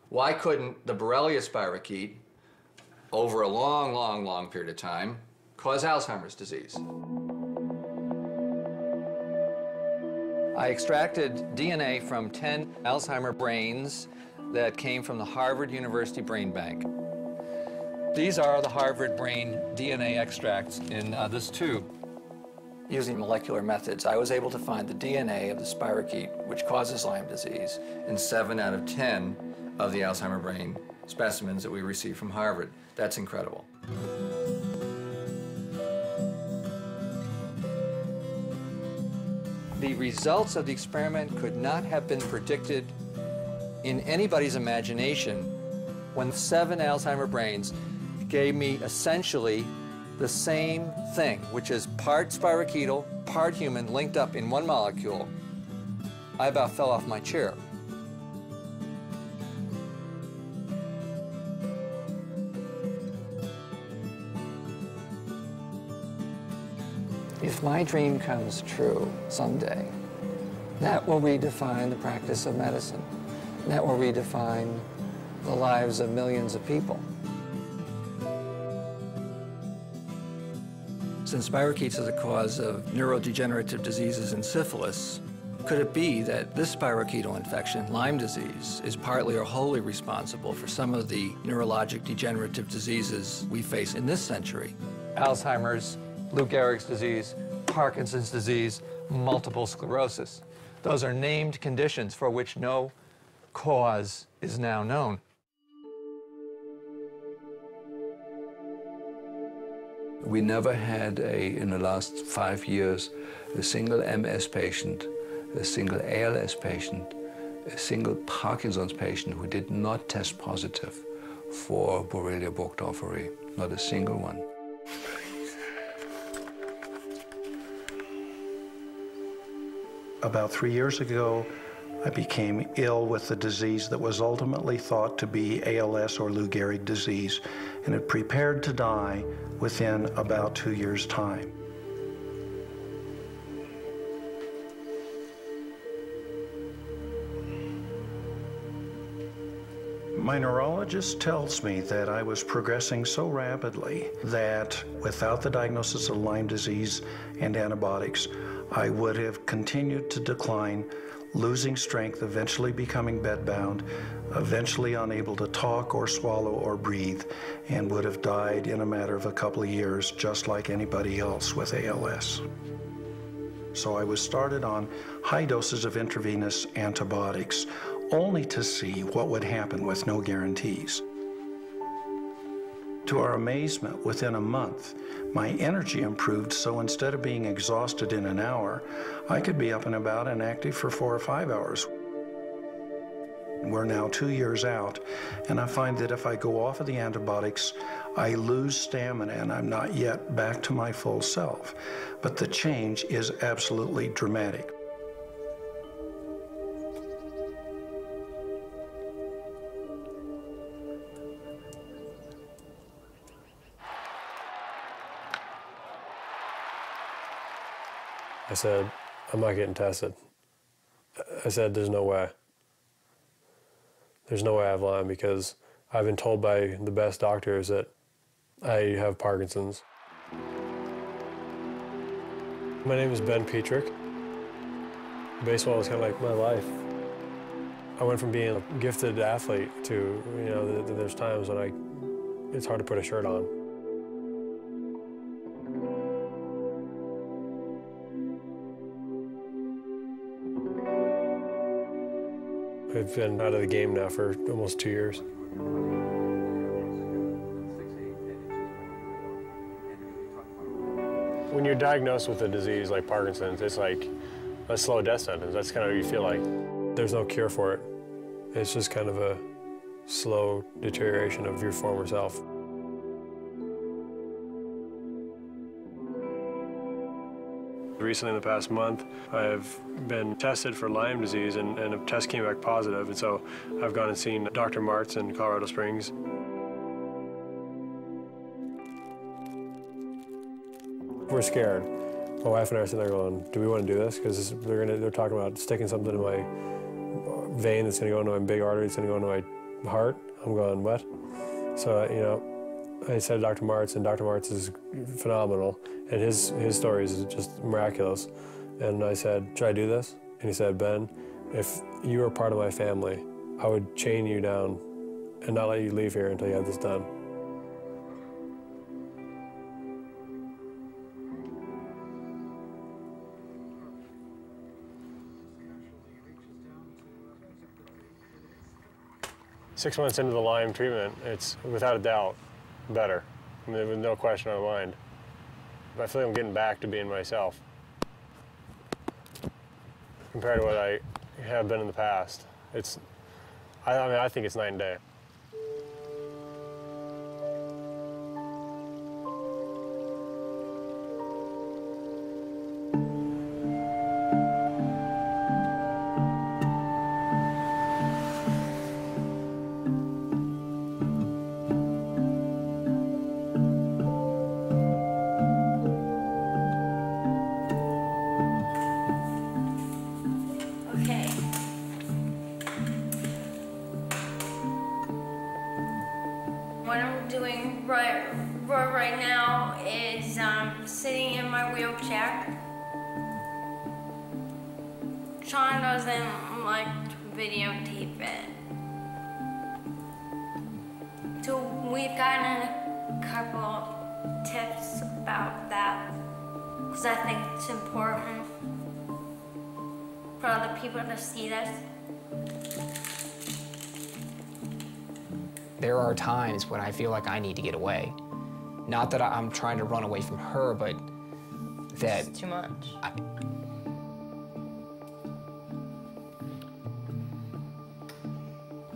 why couldn't the Borrelia spirochete, over a long, long, long period of time, cause Alzheimer's disease? I extracted DNA from 10 Alzheimer brains that came from the Harvard University Brain Bank. These are the Harvard brain DNA extracts in this tube. Using molecular methods, I was able to find the DNA of the spirochete, which causes Lyme disease, in 7 out of 10 of the Alzheimer brain specimens that we received from Harvard. That's incredible. The results of the experiment could not have been predicted in anybody's imagination when 7 Alzheimer brains gave me essentially the same thing, which is part spirochetal, part human, linked up in one molecule. I about fell off my chair. If my dream comes true someday, that will redefine the practice of medicine. That will redefine the lives of millions of people. Since spirochetes are the cause of neurodegenerative diseases and syphilis, could it be that this spirochetal infection, Lyme disease, is partly or wholly responsible for some of the neurologic degenerative diseases we face in this century? Alzheimer's, Lou Gehrig's disease, Parkinson's disease, multiple sclerosis. Those are named conditions for which no cause is now known. We never had, in the last 5 years, a single MS patient, a single ALS patient, a single Parkinson's patient who did not test positive for Borrelia burgdorferi. Not a single one. About 3 years ago, I became ill with the disease that was ultimately thought to be ALS or Lou Gehrig disease, and it prepared to die within about 2 years' time. My neurologist tells me that I was progressing so rapidly that without the diagnosis of Lyme disease and antibiotics, I would have continued to decline, losing strength, eventually becoming bedbound, eventually unable to talk or swallow or breathe, and would have died in a matter of a couple of years, just like anybody else with ALS. So I was started on high doses of intravenous antibiotics, only to see what would happen with no guarantees. To our amazement, within a month, my energy improved, so instead of being exhausted in an hour, I could be up and about and active for 4 or 5 hours. We're now 2 years out, and I find that if I go off of the antibiotics, I lose stamina and I'm not yet back to my full self. But the change is absolutely dramatic. I said, I'm not getting tested. I said, there's no way. There's no way I have Lyme because I've been told by the best doctors that I have Parkinson's. My name is Ben Petrick. Baseball was kind of like my life. I went from being a gifted athlete to, there's times when it's hard to put a shirt on. I've been out of the game now for almost 2 years. When you're diagnosed with a disease like Parkinson's, it's like a slow death sentence. That's kind of what you feel like. There's no cure for it. It's just kind of a slow deterioration of your former self. Recently, in the past month, I've been tested for Lyme disease, and a test came back positive, and so I've gone and seen Dr. Martz in Colorado Springs. We're scared. My wife and I are sitting there going, do we want to do this? Because they're talking about sticking something in my vein that's going to go into my big artery, it's going to go into my heart. I'm going, what? So, you know, I said Dr. Martz, and Dr. Martz is phenomenal, and his stories is just miraculous. And I said, should I do this? And he said, Ben, if you were part of my family, I would chain you down and not let you leave here until you have this done. Six months into the Lyme treatment, it's without a doubt better. I mean, there's no question in my mind. I feel like I'm getting back to being myself compared to what I have been in the past. I think it's night and day. What I'm doing right now is sitting in my wheelchair. Sean doesn't like to videotape it. So we've gotten a couple tips about that because I think it's important for other people to see this. There are times when I feel like I need to get away. Not that I'm trying to run away from her, but that... It's too much.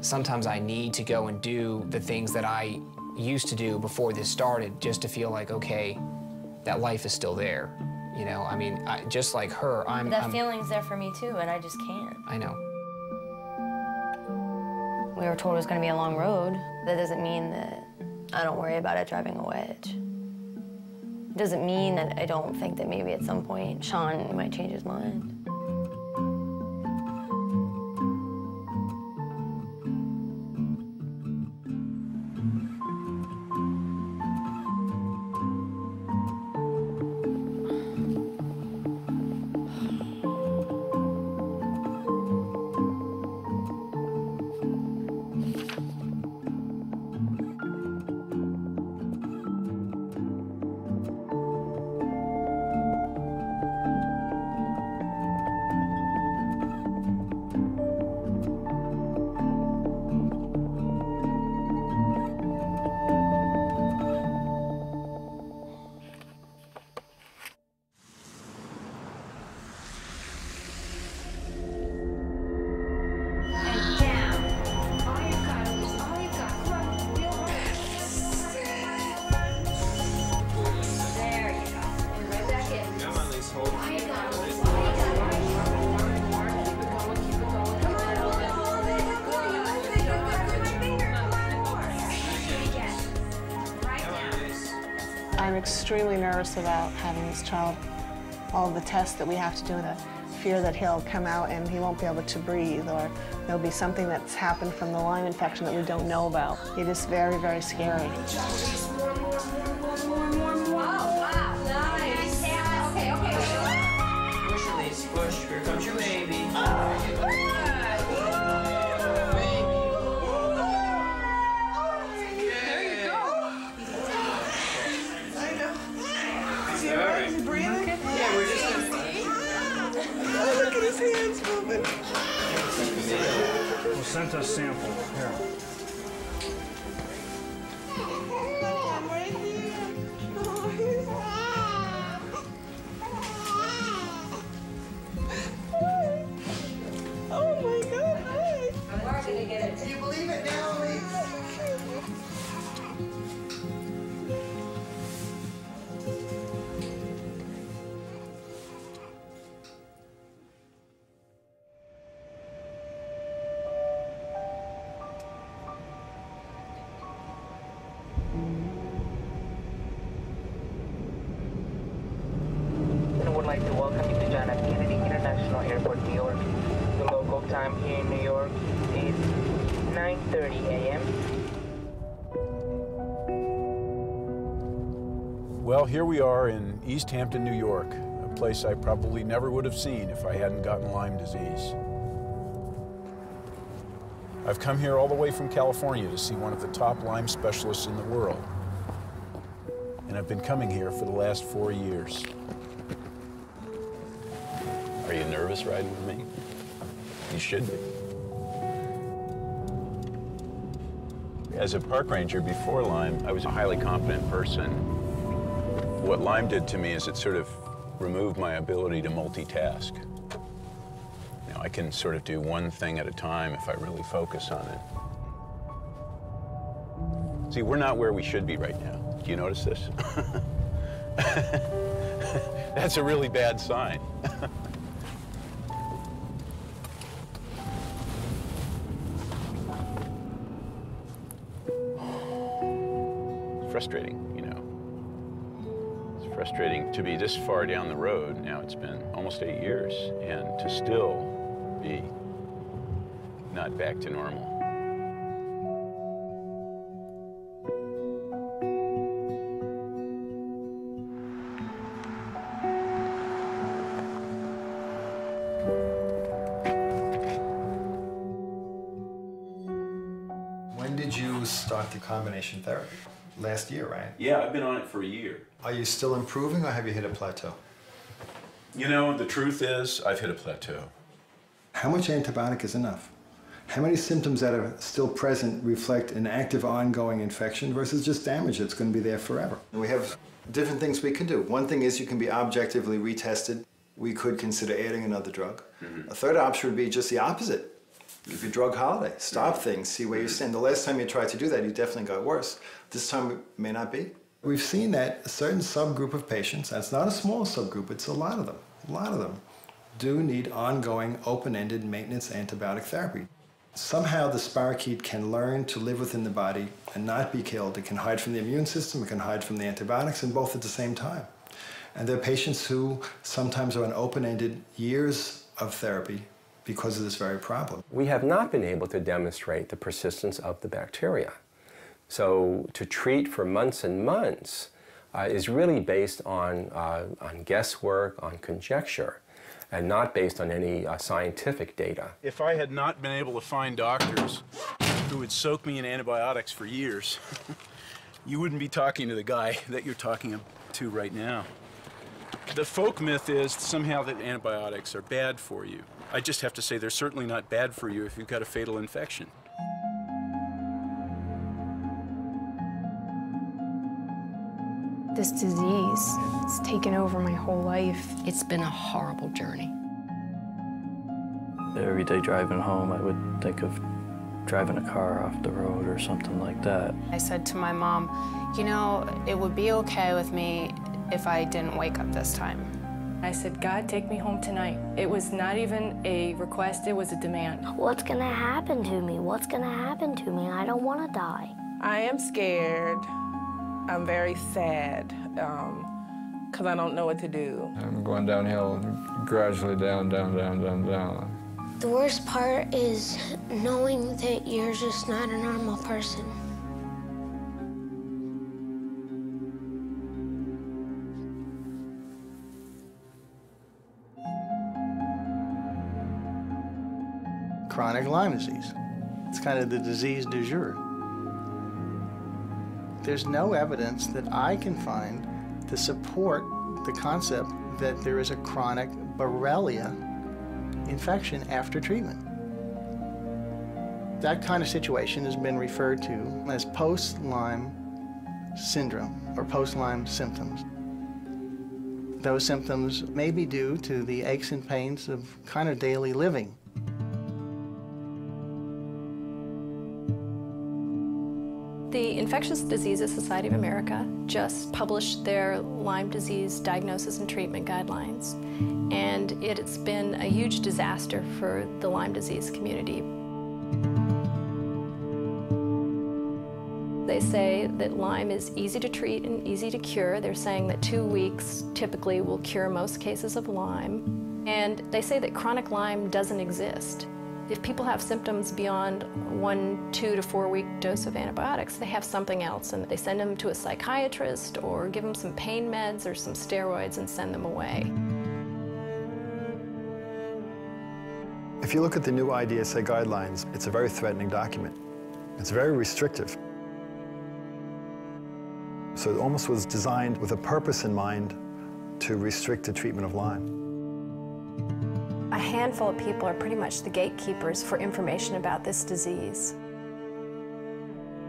Sometimes I need to go and do the things that I used to do before this started just to feel like, okay, that life is still there. You know, I mean, just like her, That feeling's there for me too, and I just can't. I know. We were told it was going to be a long road. That doesn't mean that I don't worry about it driving a wedge. It doesn't mean that I don't think that maybe at some point Sean might change his mind. I'm extremely nervous about having this child. All the tests that we have to do, the fear that he'll come out and he won't be able to breathe, or there'll be something that's happened from the Lyme infection that we don't know about. It is very, very scary. Push, release, push. Here comes your baby. Hands moving. Placenta sample. Here. time here in New York is 9:30 a.m. Well, here we are in East Hampton, New York, a place I probably never would have seen if I hadn't gotten Lyme disease. I've come here all the way from California to see one of the top Lyme specialists in the world. And I've been coming here for the last 4 years. Are you nervous riding with me? You should be. As a park ranger before Lyme, I was a highly confident person. What Lyme did to me is it sort of removed my ability to multitask. You know, I can sort of do one thing at a time if I really focus on it. See, we're not where we should be right now. Do you notice this? That's a really bad sign. It's frustrating, you know. It's frustrating to be this far down the road. Now it's been almost 8 years, and to still be not back to normal. When did you start the combination therapy? Last year, right? Yeah, I've been on it for a year. Are you still improving, or have you hit a plateau? You know, the truth is, I've hit a plateau. How much antibiotic is enough? How many symptoms that are still present reflect an active ongoing infection versus just damage that's going to be there forever? And we have different things we can do. One thing is you can be objectively retested. We could consider adding another drug. A third option would be just the opposite. Give you a drug holiday, stop things, see where you stand. The last time you tried to do that, you definitely got worse. This time it may not be. We've seen that a certain subgroup of patients, and it's not a small subgroup, it's a lot of them, do need ongoing open-ended maintenance antibiotic therapy. Somehow the spirochete can learn to live within the body and not be killed. It can hide from the immune system, it can hide from the antibiotics, and both at the same time. And there are patients who sometimes are on open-ended years of therapy because of this very problem. We have not been able to demonstrate the persistence of the bacteria. So to treat for months and months is really based on guesswork, on conjecture, and not based on any scientific data. If I had not been able to find doctors who would soak me in antibiotics for years, you wouldn't be talking to the guy that you're talking to right now. The folk myth is somehow that antibiotics are bad for you. I just have to say they're certainly not bad for you if you've got a fatal infection. This disease, it's taken over my whole life. It's been a horrible journey. Every day driving home, I would think of driving a car off the road or something like that. I said to my mom, you know, it would be okay with me if I didn't wake up this time. I said, God, take me home tonight. It was not even a request, it was a demand. What's gonna happen to me? What's gonna happen to me? I don't wanna die. I am scared. I'm very sad, because I don't know what to do. I'm going downhill, gradually down, down, down, down, down. The worst part is knowing that you're just not a normal person. Chronic Lyme disease. It's kind of the disease du jour. There's no evidence that I can find to support the concept that there is a chronic Borrelia infection after treatment. That kind of situation has been referred to as post-Lyme syndrome or post-Lyme symptoms. Those symptoms may be due to the aches and pains of kind of daily living. The Infectious Diseases Society of America just published their Lyme disease diagnosis and treatment guidelines, and it's been a huge disaster for the Lyme disease community. They say that Lyme is easy to treat and easy to cure. They're saying that 2 weeks typically will cure most cases of Lyme. And they say that chronic Lyme doesn't exist. If people have symptoms beyond 1 2 to 4 week dose of antibiotics, they have something else, and they send them to a psychiatrist or give them some pain meds or some steroids and send them away. If you look at the new IDSA guidelines, it's a very threatening document. It's very restrictive. So it almost was designed with a purpose in mind to restrict the treatment of Lyme. A handful of people are pretty much the gatekeepers for information about this disease.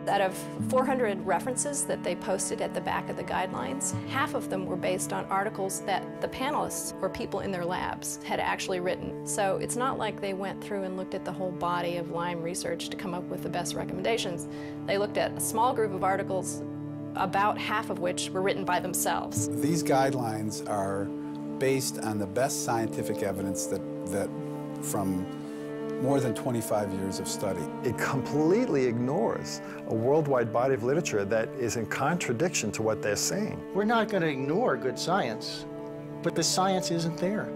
Out of 400 references that they posted at the back of the guidelines, half of them were based on articles that the panelists or people in their labs had actually written. So it's not like they went through and looked at the whole body of Lyme research to come up with the best recommendations. They looked at a small group of articles, about half of which were written by themselves. These guidelines are based on the best scientific evidence that from more than 25 years of study. It completely ignores a worldwide body of literature that is in contradiction to what they're saying. We're not going to ignore good science, but the science isn't there.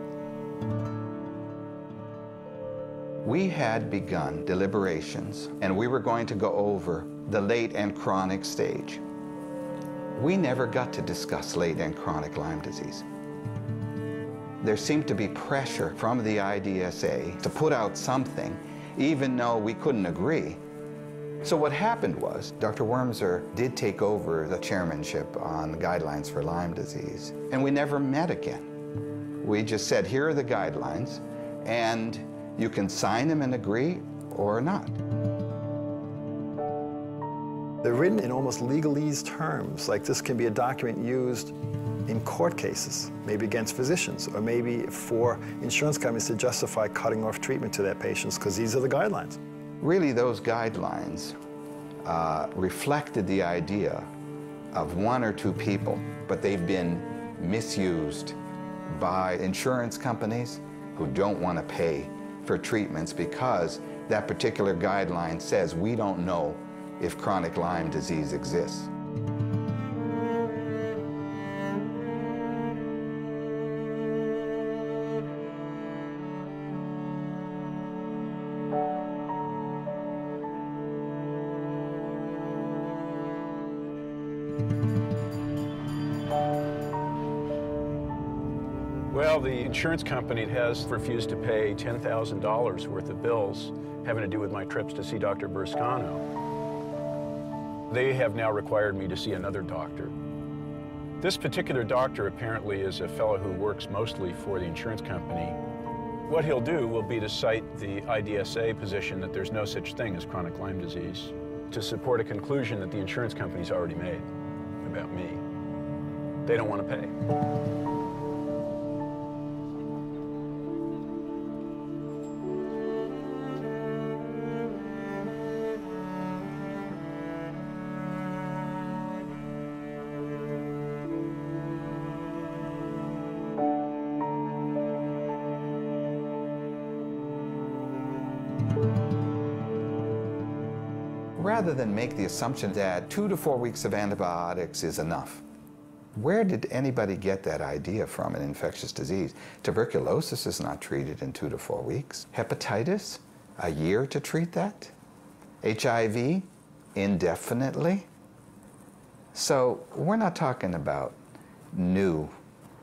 We had begun deliberations, and we were going to go over the late and chronic stage. We never got to discuss late and chronic Lyme disease. There seemed to be pressure from the IDSA to put out something, even though we couldn't agree. So what happened was, Dr. Wormser did take over the chairmanship on the guidelines for Lyme disease, and we never met again. We just said, here are the guidelines, and you can sign them and agree or not. They're written in almost legalese terms, like this can be a document used in court cases, maybe against physicians, or maybe for insurance companies to justify cutting off treatment to their patients, because these are the guidelines. Really, those guidelines reflected the idea of 1 or 2 people, but they've been misused by insurance companies who don't want to pay for treatments because that particular guideline says we don't know if chronic Lyme disease exists. Well, the insurance company has refused to pay $10,000 worth of bills having to do with my trips to see Dr. Burscano. They have now required me to see another doctor. This particular doctor apparently is a fellow who works mostly for the insurance company. What he'll do will be to cite the IDSA position that there's no such thing as chronic Lyme disease to support a conclusion that the insurance company's already made about me. They don't want to pay. Rather than make the assumption that 2 to 4 weeks of antibiotics is enough, where did anybody get that idea from in infectious disease? Tuberculosis is not treated in 2 to 4 weeks. Hepatitis, a year to treat that. HIV, indefinitely. So we're not talking about new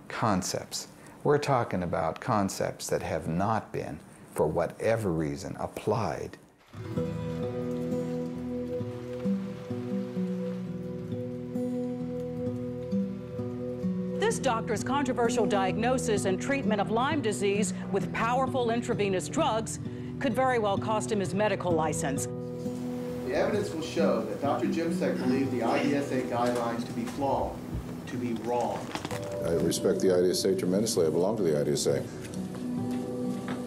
concepts. We're talking about concepts that have not been, for whatever reason, applied. This doctor's controversial diagnosis and treatment of Lyme disease with powerful intravenous drugs could very well cost him his medical license. The evidence will show that Dr. Jimsek believed the IDSA guidelines to be flawed, to be wrong. I respect the IDSA tremendously. I belong to the IDSA.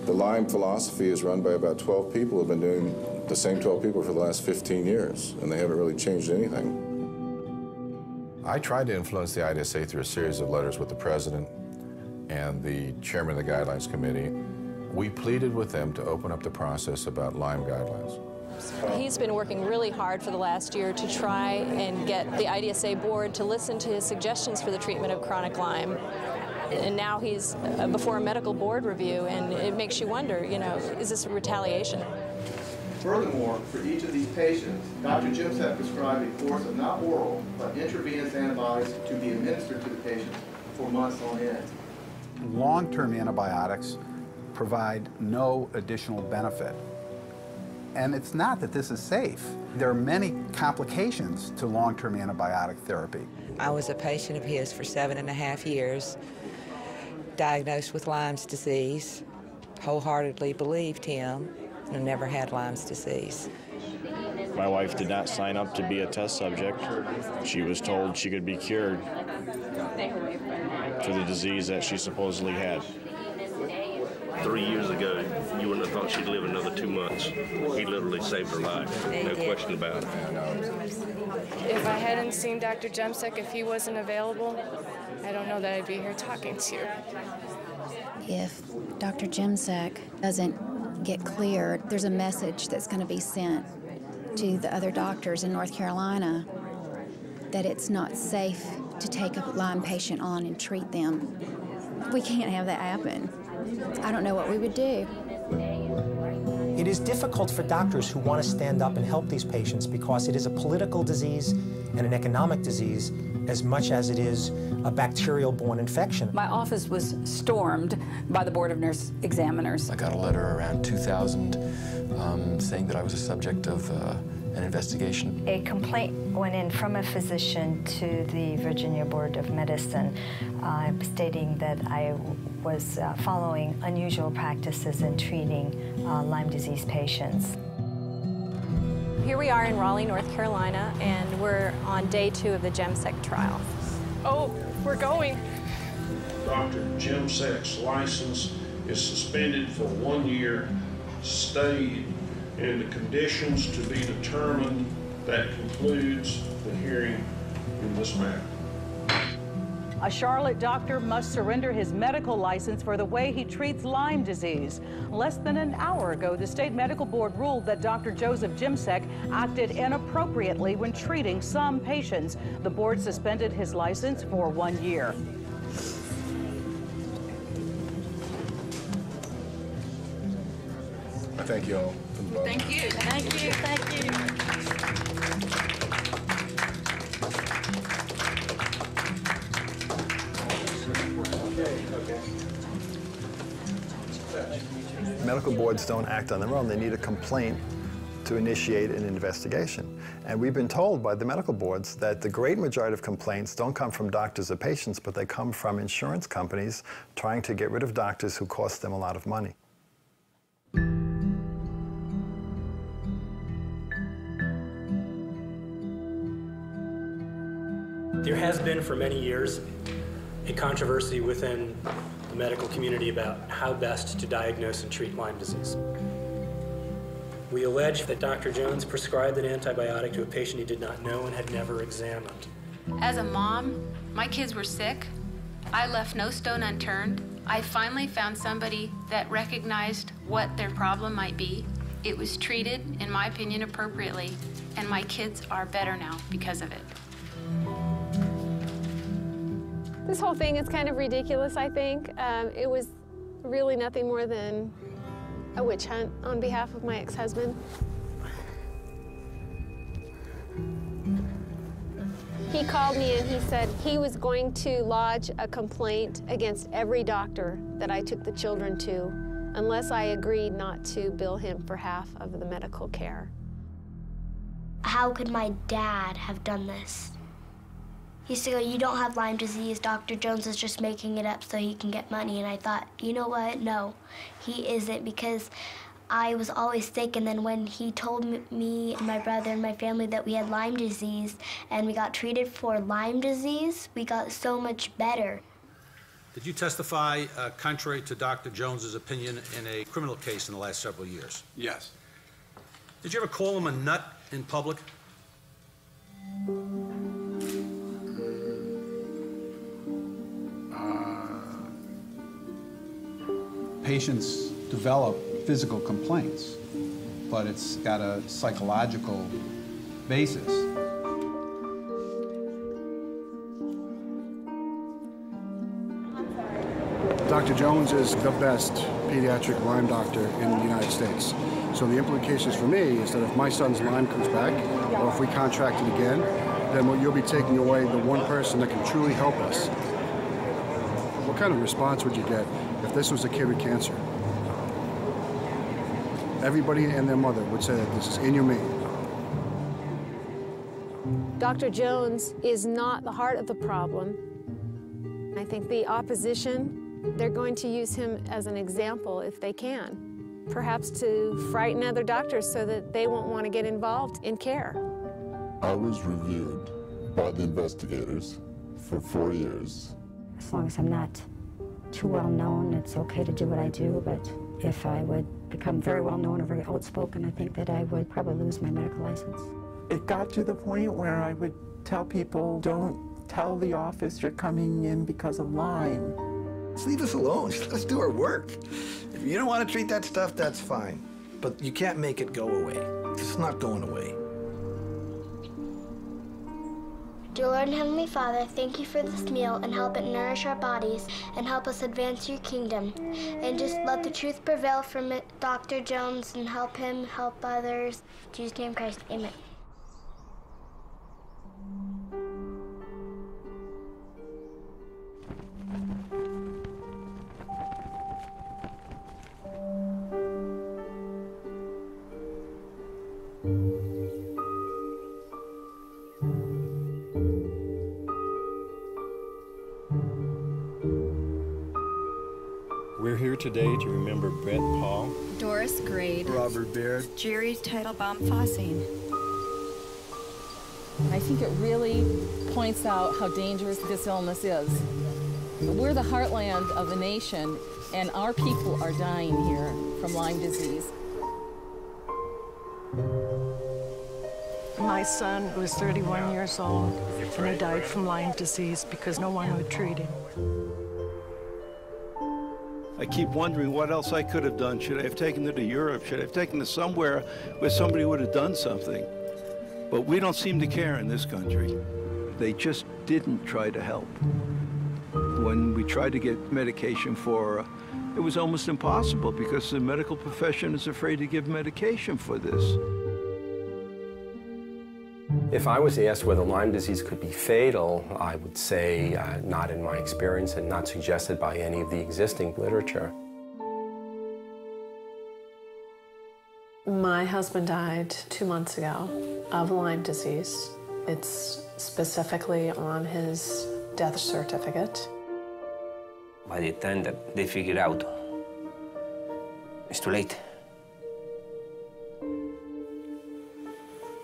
The Lyme philosophy is run by about 12 people who have been doing the same 12 people for the last 15 years, and they haven't really changed anything. I tried to influence the IDSA through a series of letters with the president and the chairman of the Guidelines Committee. We pleaded with them to open up the process about Lyme guidelines. He's been working really hard for the last year to try and get the IDSA board to listen to his suggestions for the treatment of chronic Lyme. And now he's before a medical board review, and it makes you wonder, you know, is this a retaliation? Furthermore, for each of these patients, Dr. Jimsek prescribed a course of not oral, but intravenous antibiotics to be administered to the patients for months on end. Long-term antibiotics provide no additional benefit. And it's not that this is safe. There are many complications to long-term antibiotic therapy. I was a patient of his for 7.5 years, diagnosed with Lyme's disease, wholeheartedly believed him, and never had Lyme's disease. My wife did not sign up to be a test subject. She was told she could be cured for the disease that she supposedly had. 3 years ago, you wouldn't have thought she'd live another 2 months. He literally saved her life, no question about it. If I hadn't seen Dr. Jemsek, if he wasn't available, I don't know that I'd be here talking to you. If Dr. Jemsek doesn't get cleared, there's a message that's going to be sent to the other doctors in North Carolina that it's not safe to take a Lyme patient on and treat them. We can't have that happen. I don't know what we would do. It is difficult for doctors who want to stand up and help these patients because it is a political disease and an economic disease as much as it is a bacterial-borne infection. My office was stormed by the Board of Nurse Examiners. I got a letter around 2000 saying that I was a subject of an investigation. A complaint went in from a physician to the Virginia Board of Medicine stating that I was following unusual practices in treating Lyme disease patients. Here we are in Raleigh, North Carolina, and we're on day 2 of the Jemsek trial. Oh, we're going. Dr. Jemsek's license is suspended for 1 year, stayed, and the conditions to be determined. That concludes the hearing in this matter. A Charlotte doctor must surrender his medical license for the way he treats Lyme disease. Less than an hour ago, the state medical board ruled that Dr. Joseph Jemsek acted inappropriately when treating some patients. The board suspended his license for 1 year. I thank you all. Thank you. Thank you. Thank you. Medical boards don't act on their own. They need a complaint to initiate an investigation. And we've been told by the medical boards that the great majority of complaints don't come from doctors or patients, but they come from insurance companies trying to get rid of doctors who cost them a lot of money. There has been for many years a controversy within the medical community about how best to diagnose and treat Lyme disease. We allege that Dr. Jones prescribed an antibiotic to a patient he did not know and had never examined. As a mom, my kids were sick. I left no stone unturned. I finally found somebody that recognized what their problem might be. It was treated, in my opinion, appropriately, and my kids are better now because of it. This whole thing is kind of ridiculous, I think. It was really nothing more than a witch hunt on behalf of my ex-husband. He called me and he said he was going to lodge a complaint against every doctor that I took the children to unless I agreed not to bill him for half of the medical care. How could my dad have done this? He used to go, "You don't have Lyme disease. Dr. Jones is just making it up so he can get money." And I thought, you know what? No, he isn't, because I was always sick. And then when he told me and my brother and my family that we had Lyme disease and we got treated for Lyme disease, we got so much better. Did you testify contrary to Dr. Jones's opinion in a criminal case in the last several years? Yes. Did you ever call him a nut in public? Patients develop physical complaints, but it's got a psychological basis. Dr. Jones is the best pediatric Lyme doctor in the United States. So the implications for me is that if my son's Lyme comes back, or if we contract it again, then you'll be taking away the one person that can truly help us. What kind of response would you get if this was a kid with cancer? Everybody and their mother would say that this is inhumane. Dr. Jones is not the heart of the problem. I think the opposition, they're going to use him as an example if they can, perhaps to frighten other doctors so that they won't want to get involved in care. I was reviewed by the investigators for 4 years. As long as I'm not too well known, it's okay to do what I do, but if I would become very well known or very outspoken, I think that I would probably lose my medical license. It got to the point where I would tell people, don't tell the office you're coming in because of Lyme. Just leave us alone. Let's do our work. If you don't want to treat that stuff, that's fine. But you can't make it go away. It's not going away. Dear Lord and Heavenly Father, thank you for this meal and help it nourish our bodies and help us advance your kingdom. And just let the truth prevail from it, Dr. Jones, and help him help others. In Jesus' name, Christ, amen. We're here today to remember Brett Paul, Doris Grade, Robert Baird, Jerry Teitelbaum Fossing. I think it really points out how dangerous this illness is. We're the heartland of the nation, and our people are dying here from Lyme disease. My son was 31 years old, and he died from Lyme disease because no one would treat him. I keep wondering what else I could have done. Should I have taken it to Europe? Should I have taken it somewhere where somebody would have done something? But we don't seem to care in this country. They just didn't try to help. When we tried to get medication for her, it was almost impossible because the medical profession is afraid to give medication for this. If I was asked whether Lyme disease could be fatal, I would say not in my experience and not suggested by any of the existing literature. My husband died 2 months ago of Lyme disease. It's specifically on his death certificate. By the time that they figure out, it's too late.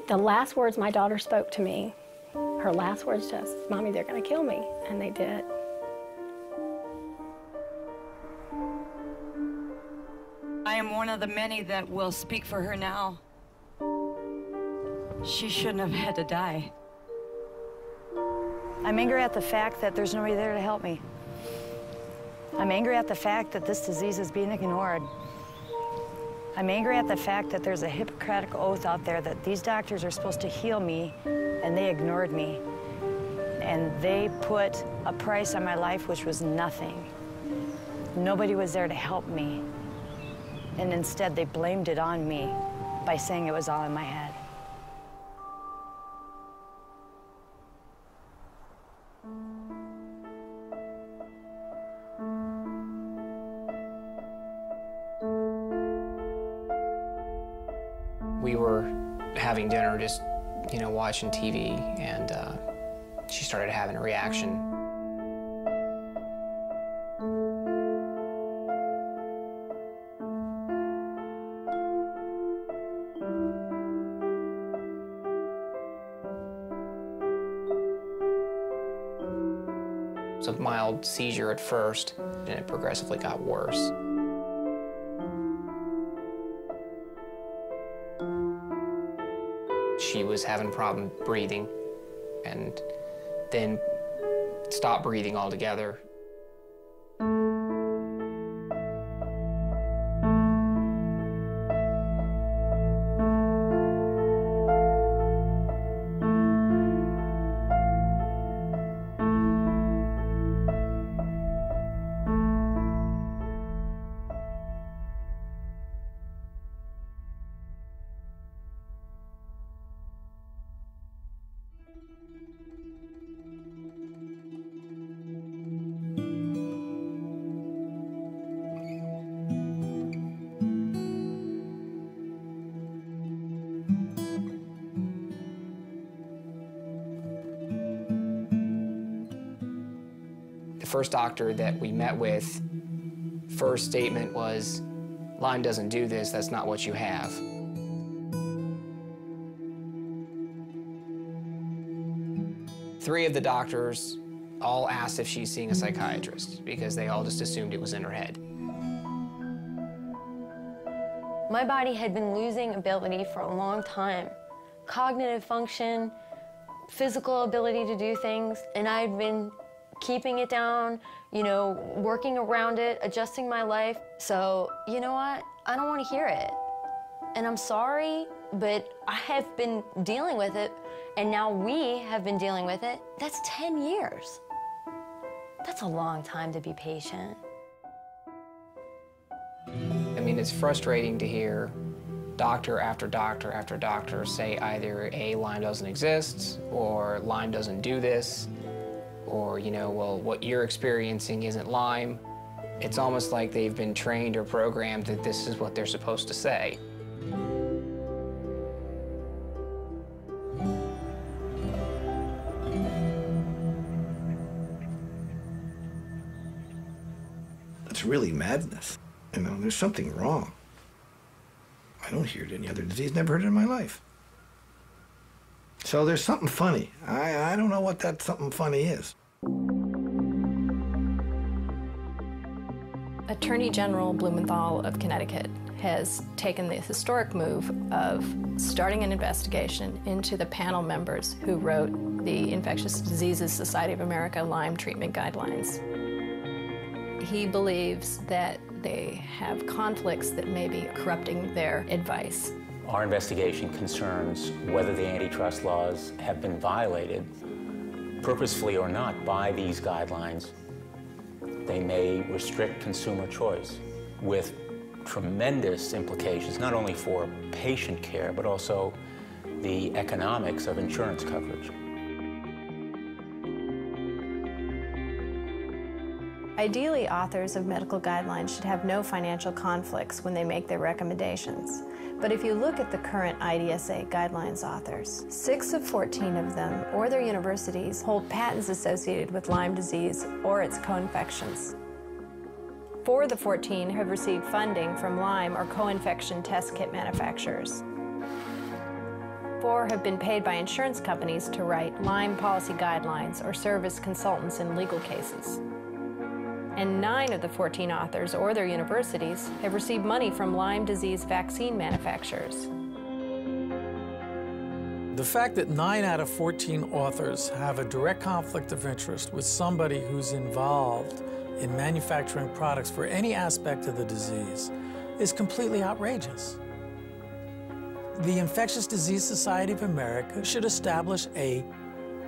The last words my daughter spoke to me, her last words just, "Mommy, they're going to kill me," and they did. I am one of the many that will speak for her now. She shouldn't have had to die. I'm angry at the fact that there's nobody there to help me. I'm angry at the fact that this disease is being ignored. I'm angry at the fact that there's a Hippocratic oath out there that these doctors are supposed to heal me, and they ignored me. And they put a price on my life which was nothing. Nobody was there to help me. And instead, they blamed it on me by saying it was all in my head. We were having dinner, just, watching TV, and she started having a reaction. It was a mild seizure at first, and it progressively got worse. She was having a problem breathing, and then stopped breathing altogether. The first doctor that we met with, first statement was, Lyme doesn't do this, that's not what you have. Three of the doctors all asked if she's seeing a psychiatrist because they all just assumed it was in her head. My body had been losing ability for a long time. Cognitive function, physical ability to do things, and I'd been keeping it down, you know, working around it, adjusting my life. So, you know what? I don't want to hear it. And I'm sorry, but I have been dealing with it, and now we have been dealing with it. That's 10 years. That's a long time to be patient. I mean, it's frustrating to hear doctor after doctor after doctor say either A, Lyme doesn't exist, or Lyme doesn't do this, or, you know, well, what you're experiencing isn't Lyme. It's almost like they've been trained or programmed that this is what they're supposed to say. It's really madness. You know, there's something wrong. I don't hear it in any other disease, never heard it in my life. So there's something funny. I don't know what that something funny is. Attorney General Blumenthal of Connecticut has taken the historic move of starting an investigation into the panel members who wrote the Infectious Diseases Society of America Lyme treatment guidelines. He believes that they have conflicts that may be corrupting their advice. Our investigation concerns whether the antitrust laws have been violated, purposefully or not, by these guidelines. They may restrict consumer choice with tremendous implications, not only for patient care, but also the economics of insurance coverage. Ideally, authors of medical guidelines should have no financial conflicts when they make their recommendations. But if you look at the current IDSA guidelines authors, 6 of 14 of them or their universities hold patents associated with Lyme disease or its co-infections. 4 of the 14 have received funding from Lyme or co-infection test kit manufacturers. 4 have been paid by insurance companies to write Lyme policy guidelines or serve as consultants in legal cases. And 9 of the 14 authors or their universities have received money from Lyme disease vaccine manufacturers. The fact that 9 out of 14 authors have a direct conflict of interest with somebody who's involved in manufacturing products for any aspect of the disease is completely outrageous. The Infectious Disease Society of America should establish a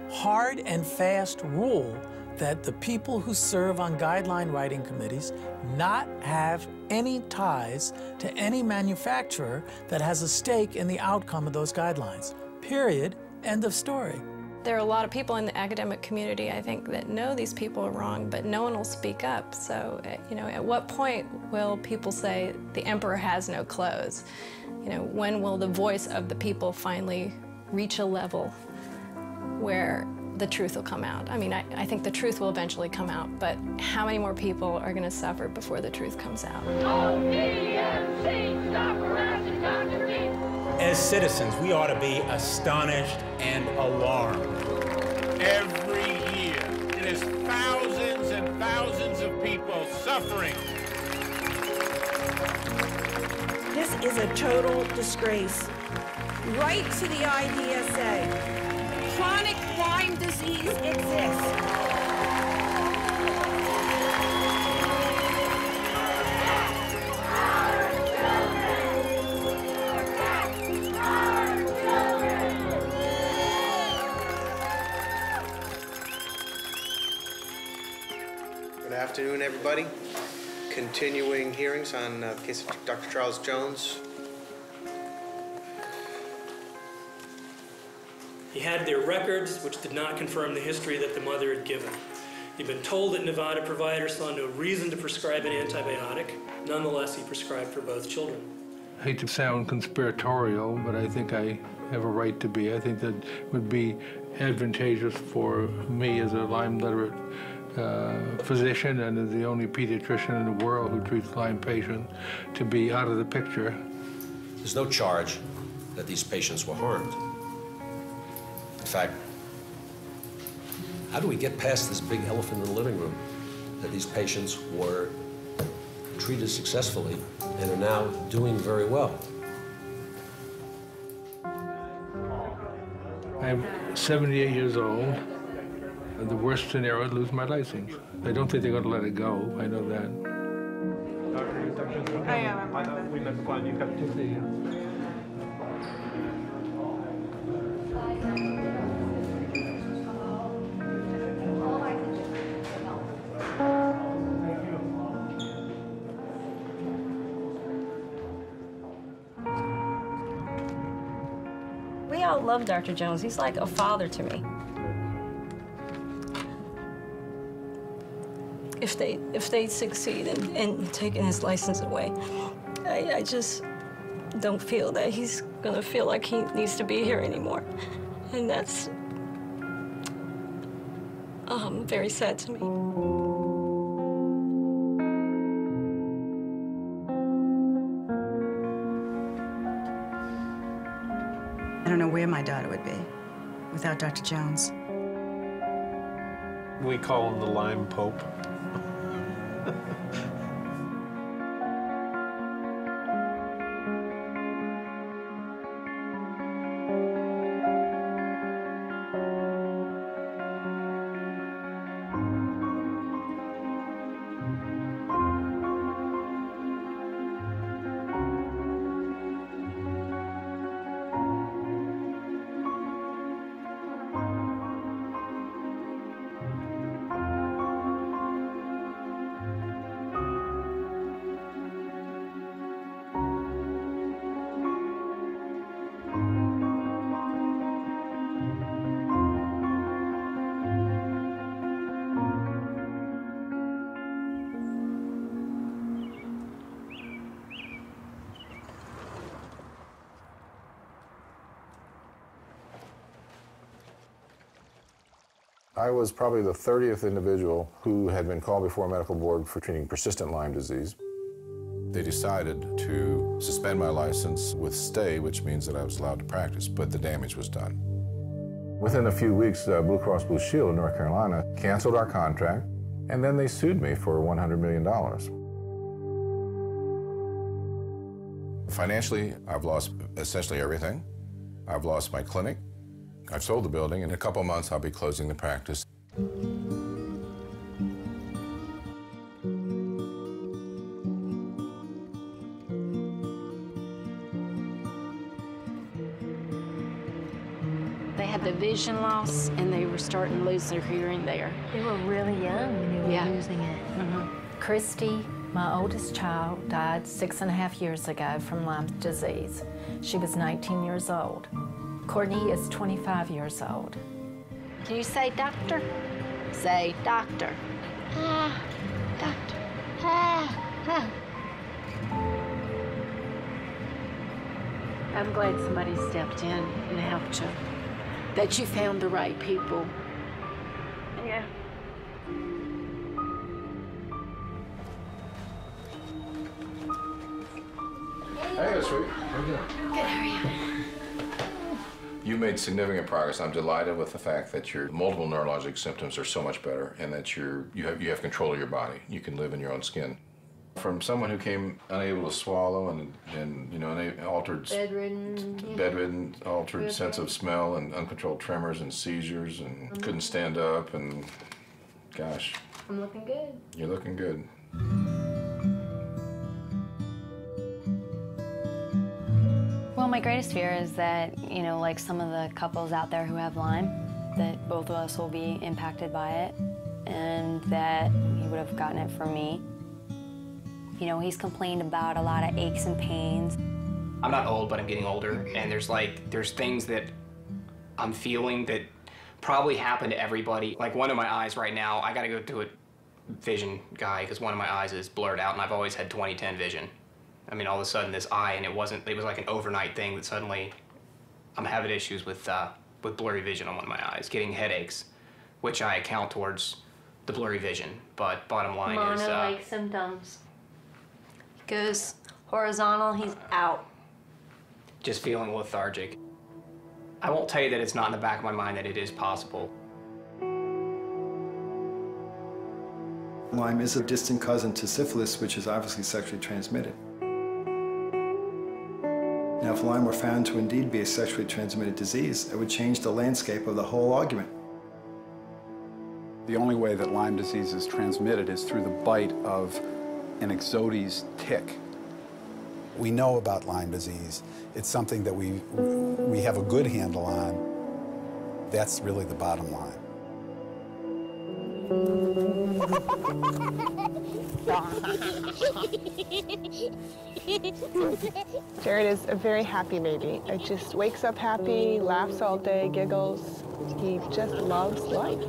hard and fast rule that the people who serve on guideline writing committees not have any ties to any manufacturer that has a stake in the outcome of those guidelines. Period. End of story. There are a lot of people in the academic community, I think, that know these people are wrong, but no one will speak up. So, you know, at what point will people say the emperor has no clothes? You know, when will the voice of the people finally reach a level where the truth will come out? I mean, I think the truth will eventually come out, but how many more people are going to suffer before the truth comes out? As citizens, we ought to be astonished and alarmed. Every year, it is thousands and thousands of people suffering. This is a total disgrace. Right to the IDSA. Chronic Lyme disease exists. Good afternoon, everybody. Continuing hearings on the case of Dr. Charles Jones. He had their records, which did not confirm the history that the mother had given. He'd been told that Nevada providers saw no reason to prescribe an antibiotic. Nonetheless, he prescribed for both children. I hate to sound conspiratorial, but I think I have a right to be. I think that would be advantageous for me as a Lyme literate physician and the only pediatrician in the world who treats Lyme patients to be out of the picture. There's no charge that these patients were harmed. In fact, how do we get past this big elephant in the living room that these patients were treated successfully and are now doing very well? I'm 78 years old. And the worst scenario is lose my license. I don't think they're going to let it go. I know that. We all love Dr. Jones. He's like a father to me. If they succeed in taking his license away, I just don't feel that he's gonna feel like he needs to be here anymore. And that's very sad to me. I don't know where my daughter would be without Dr. Jones. We call him the Lyme Pope. I was probably the 30th individual who had been called before a medical board for treating persistent Lyme disease. They decided to suspend my license with stay, which means that I was allowed to practice, but the damage was done. Within a few weeks, Blue Cross Blue Shield in North Carolina canceled our contract, and then they sued me for $100 million. Financially, I've lost essentially everything. I've lost my clinic. I've sold the building. In a couple months, I'll be closing the practice. They had the vision loss, and they were starting to lose their hearing there. They were really young when you were losing it. Christy, my oldest child, died 6.5 years ago from Lyme disease. She was 19 years old. Courtney is 25 years old. Can you say doctor? Say doctor. Doctor. I'm glad somebody stepped in and helped you. That you found the right people. Yeah. Hey, sweet. How you doing? Good, how are you? You made significant progress. I'm delighted with the fact that your multiple neurologic symptoms are so much better and that you have control of your body. You can live in your own skin. From someone who came unable to swallow and you know, bedridden, altered sense of smell and uncontrolled tremors and seizures and couldn't stand up and gosh. I'm looking good. You're looking good. Well, my greatest fear is that, you know, like some of the couples out there who have Lyme, that both of us will be impacted by it and that he would have gotten it from me. You know, he's complained about a lot of aches and pains. I'm not old, but I'm getting older, and there's things that I'm feeling that probably happen to everybody. Like one of my eyes right now, I gotta go to a vision guy because one of my eyes is blurred out, and I've always had 20/10 vision. I mean, all of a sudden this eye, and it was like an overnight thing that suddenly I'm having issues with blurry vision on one of my eyes, getting headaches, which I account towards the blurry vision, but bottom line is... Mono-like symptoms. Goes horizontal, he's out. Just feeling lethargic. I won't tell you that it's not in the back of my mind that it is possible. Lyme is a distant cousin to syphilis, which is obviously sexually transmitted. Now, if Lyme were found to indeed be a sexually transmitted disease, it would change the landscape of the whole argument. The only way that Lyme disease is transmitted is through the bite of an Ixodes tick. We know about Lyme disease. It's something that we have a good handle on. That's really the bottom line. Jared is a very happy baby. He just wakes up happy, laughs all day, giggles. He just loves life.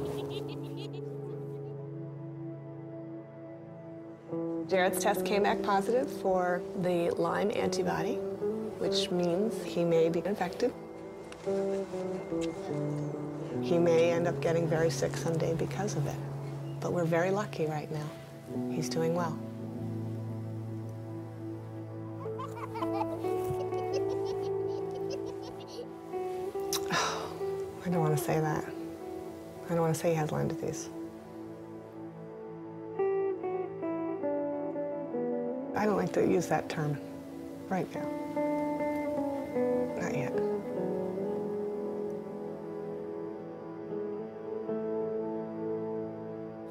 Jared's test came back positive for the Lyme antibody, which means he may be infected. He may end up getting very sick someday because of it. But we're very lucky right now. He's doing well. I don't want to say that. I don't want to say he has Lyme disease. I don't like to use that term right now. Not yet.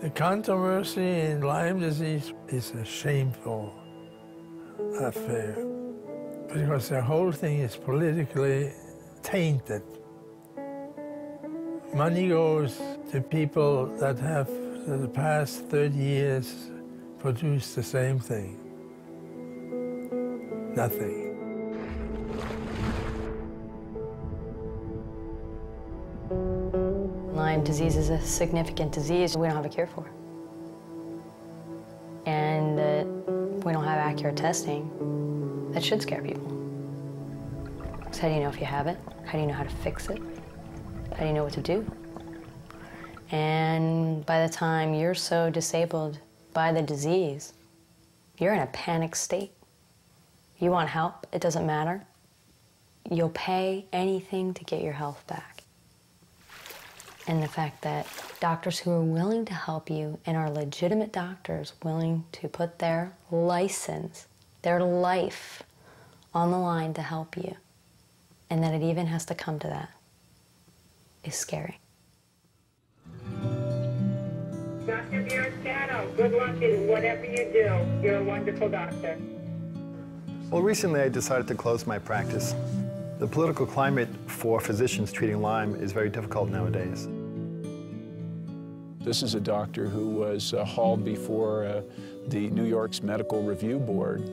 The controversy in Lyme disease is a shameful affair because the whole thing is politically tainted. Money goes to people that have, for the past 30 years, produced the same thing. Nothing. Lyme disease is a significant disease we don't have a cure for. And we don't have accurate testing. That should scare people. So how do you know if you have it? How do you know how to fix it? How do you know what to do? And by the time you're so disabled by the disease, you're in a panic state. You want help, it doesn't matter. You'll pay anything to get your health back. And the fact that doctors who are willing to help you and are legitimate doctors willing to put their license, their life on the line to help you, and that it even has to come to that, is scary. Dr. Biascano, good luck in whatever you do. You're a wonderful doctor. Well, recently I decided to close my practice. The political climate for physicians treating Lyme is very difficult nowadays. This is a doctor who was hauled before the New York's Medical Review Board,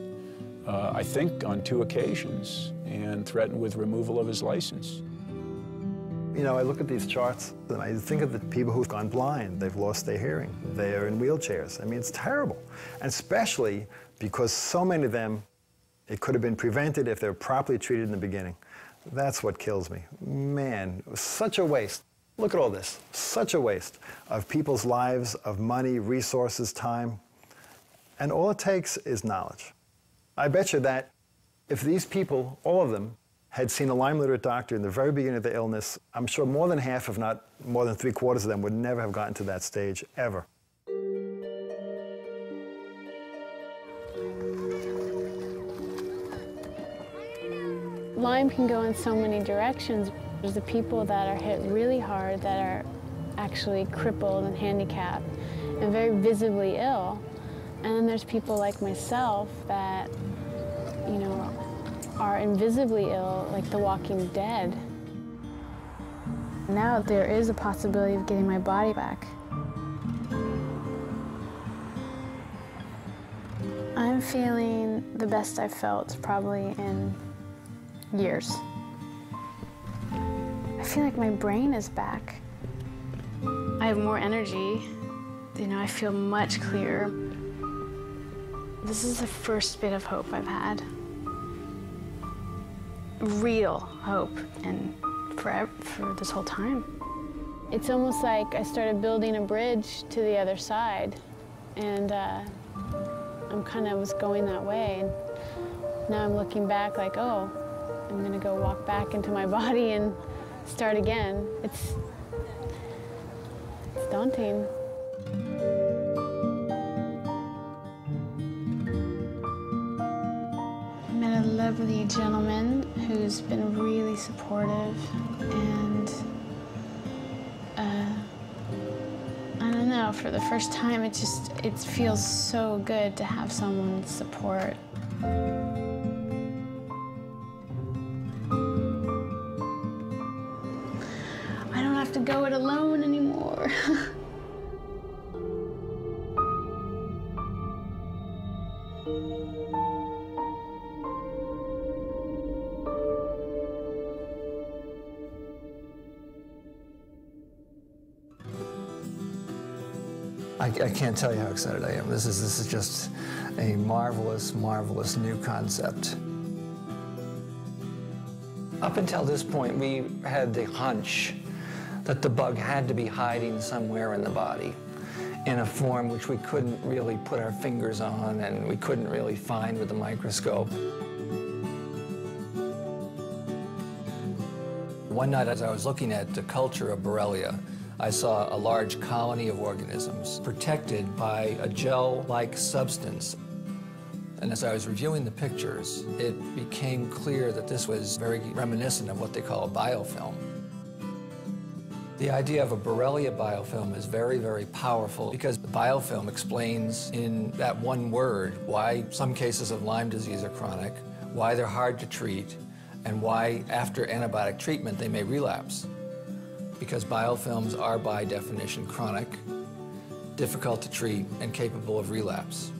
I think on 2 occasions, and threatened with removal of his license. You know, I look at these charts and I think of the people who've gone blind. They've lost their hearing. They're in wheelchairs. I mean, it's terrible. And especially because so many of them, it could have been prevented if they were properly treated in the beginning. That's what kills me. Man, it was such a waste. Look at all this. Such a waste of people's lives, of money, resources, time. And all it takes is knowledge. I bet you that if these people, all of them, had seen a Lyme literate doctor in the very beginning of their illness, I'm sure more than half, if not more than 3/4 of them would never have gotten to that stage, ever. Lyme can go in so many directions. There's the people that are hit really hard that are actually crippled and handicapped and very visibly ill. And then there's people like myself that, you know, are invisibly ill, like the Walking Dead. Now there is a possibility of getting my body back. I'm feeling the best I've felt probably in years. I feel like my brain is back. I have more energy. You know, I feel much clearer. This is the first bit of hope I've had. Real hope, and for this whole time. It's almost like I started building a bridge to the other side, and I'm kind of was going that way. And now I'm looking back like, oh, I'm gonna go walk back into my body and start again. It's daunting. I met a lovely gentleman who's been really supportive, and I don't know, for the first time it feels so good to have someone's support. I don't have to go it alone anymore. I can't tell you how excited I am. This is just a marvelous, marvelous new concept. Up until this point, we had the hunch that the bug had to be hiding somewhere in the body in a form which we couldn't really put our fingers on and we couldn't really find with the microscope. One night as I was looking at the culture of Borrelia, I saw a large colony of organisms protected by a gel-like substance. And as I was reviewing the pictures, it became clear that this was very reminiscent of what they call a biofilm. The idea of a Borrelia biofilm is very, very powerful because the biofilm explains in that one word why some cases of Lyme disease are chronic, why they're hard to treat, and why after antibiotic treatment they may relapse. Because biofilms are by definition chronic, difficult to treat, and capable of relapse.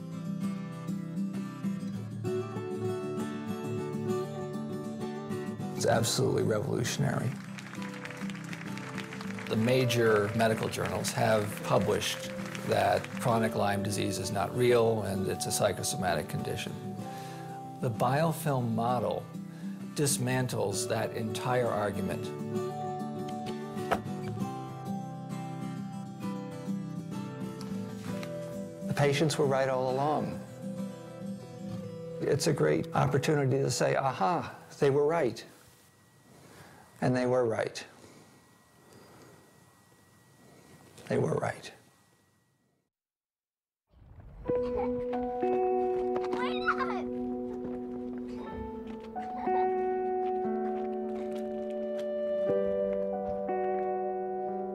It's absolutely revolutionary. The major medical journals have published that chronic Lyme disease is not real and it's a psychosomatic condition. The biofilm model dismantles that entire argument. The patients were right all along. It's a great opportunity to say, aha, they were right. And they were right. They were right.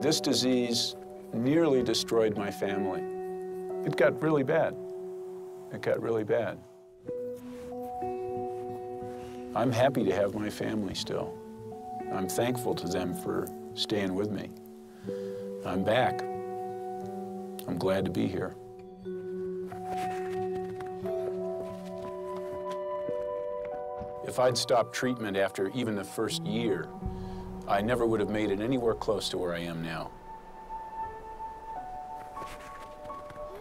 This disease nearly destroyed my family. It got really bad. It got really bad. I'm happy to have my family still. I'm thankful to them for staying with me. I'm back. I'm glad to be here. If I'd stopped treatment after even the first year, I never would have made it anywhere close to where I am now.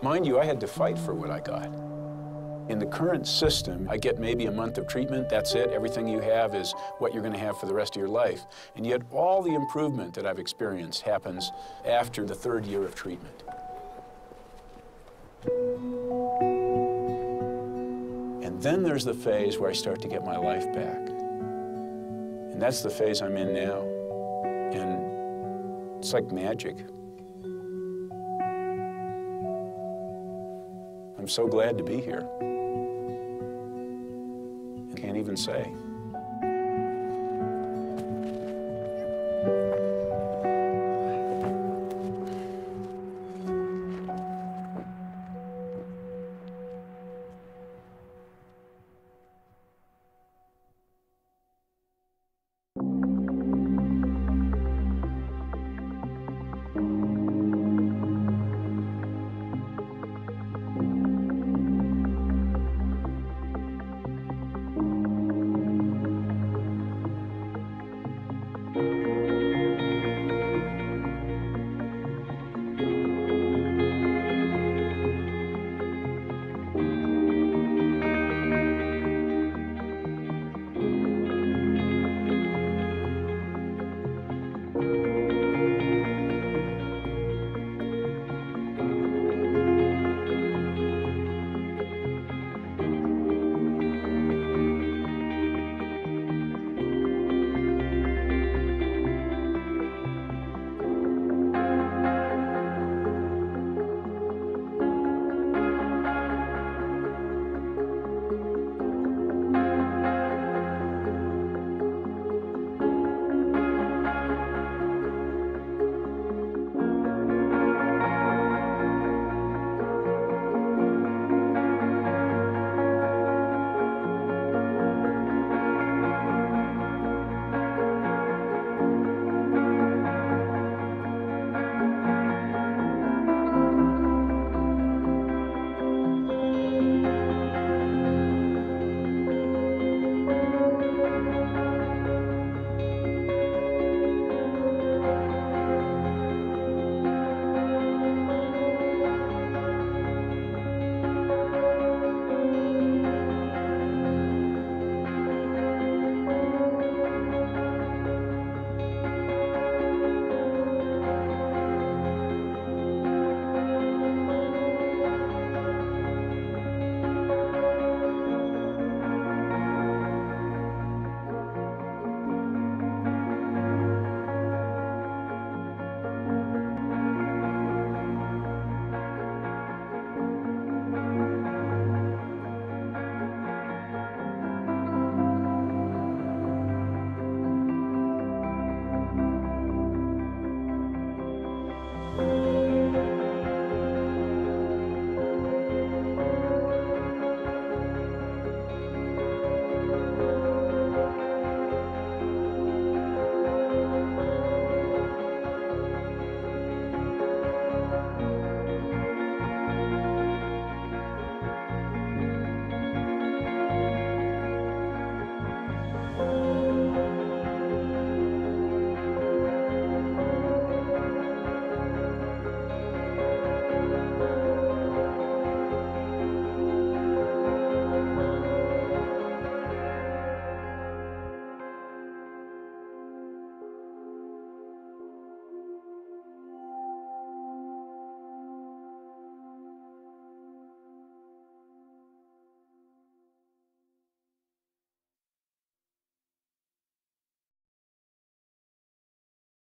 Mind you, I had to fight for what I got. In the current system, I get maybe a month of treatment, that's it. Everything you have is what you're going to have for the rest of your life. And yet all the improvement that I've experienced happens after the third year of treatment. And then there's the phase where I start to get my life back. And that's the phase I'm in now. And it's like magic. I'm so glad to be here. I can't even say.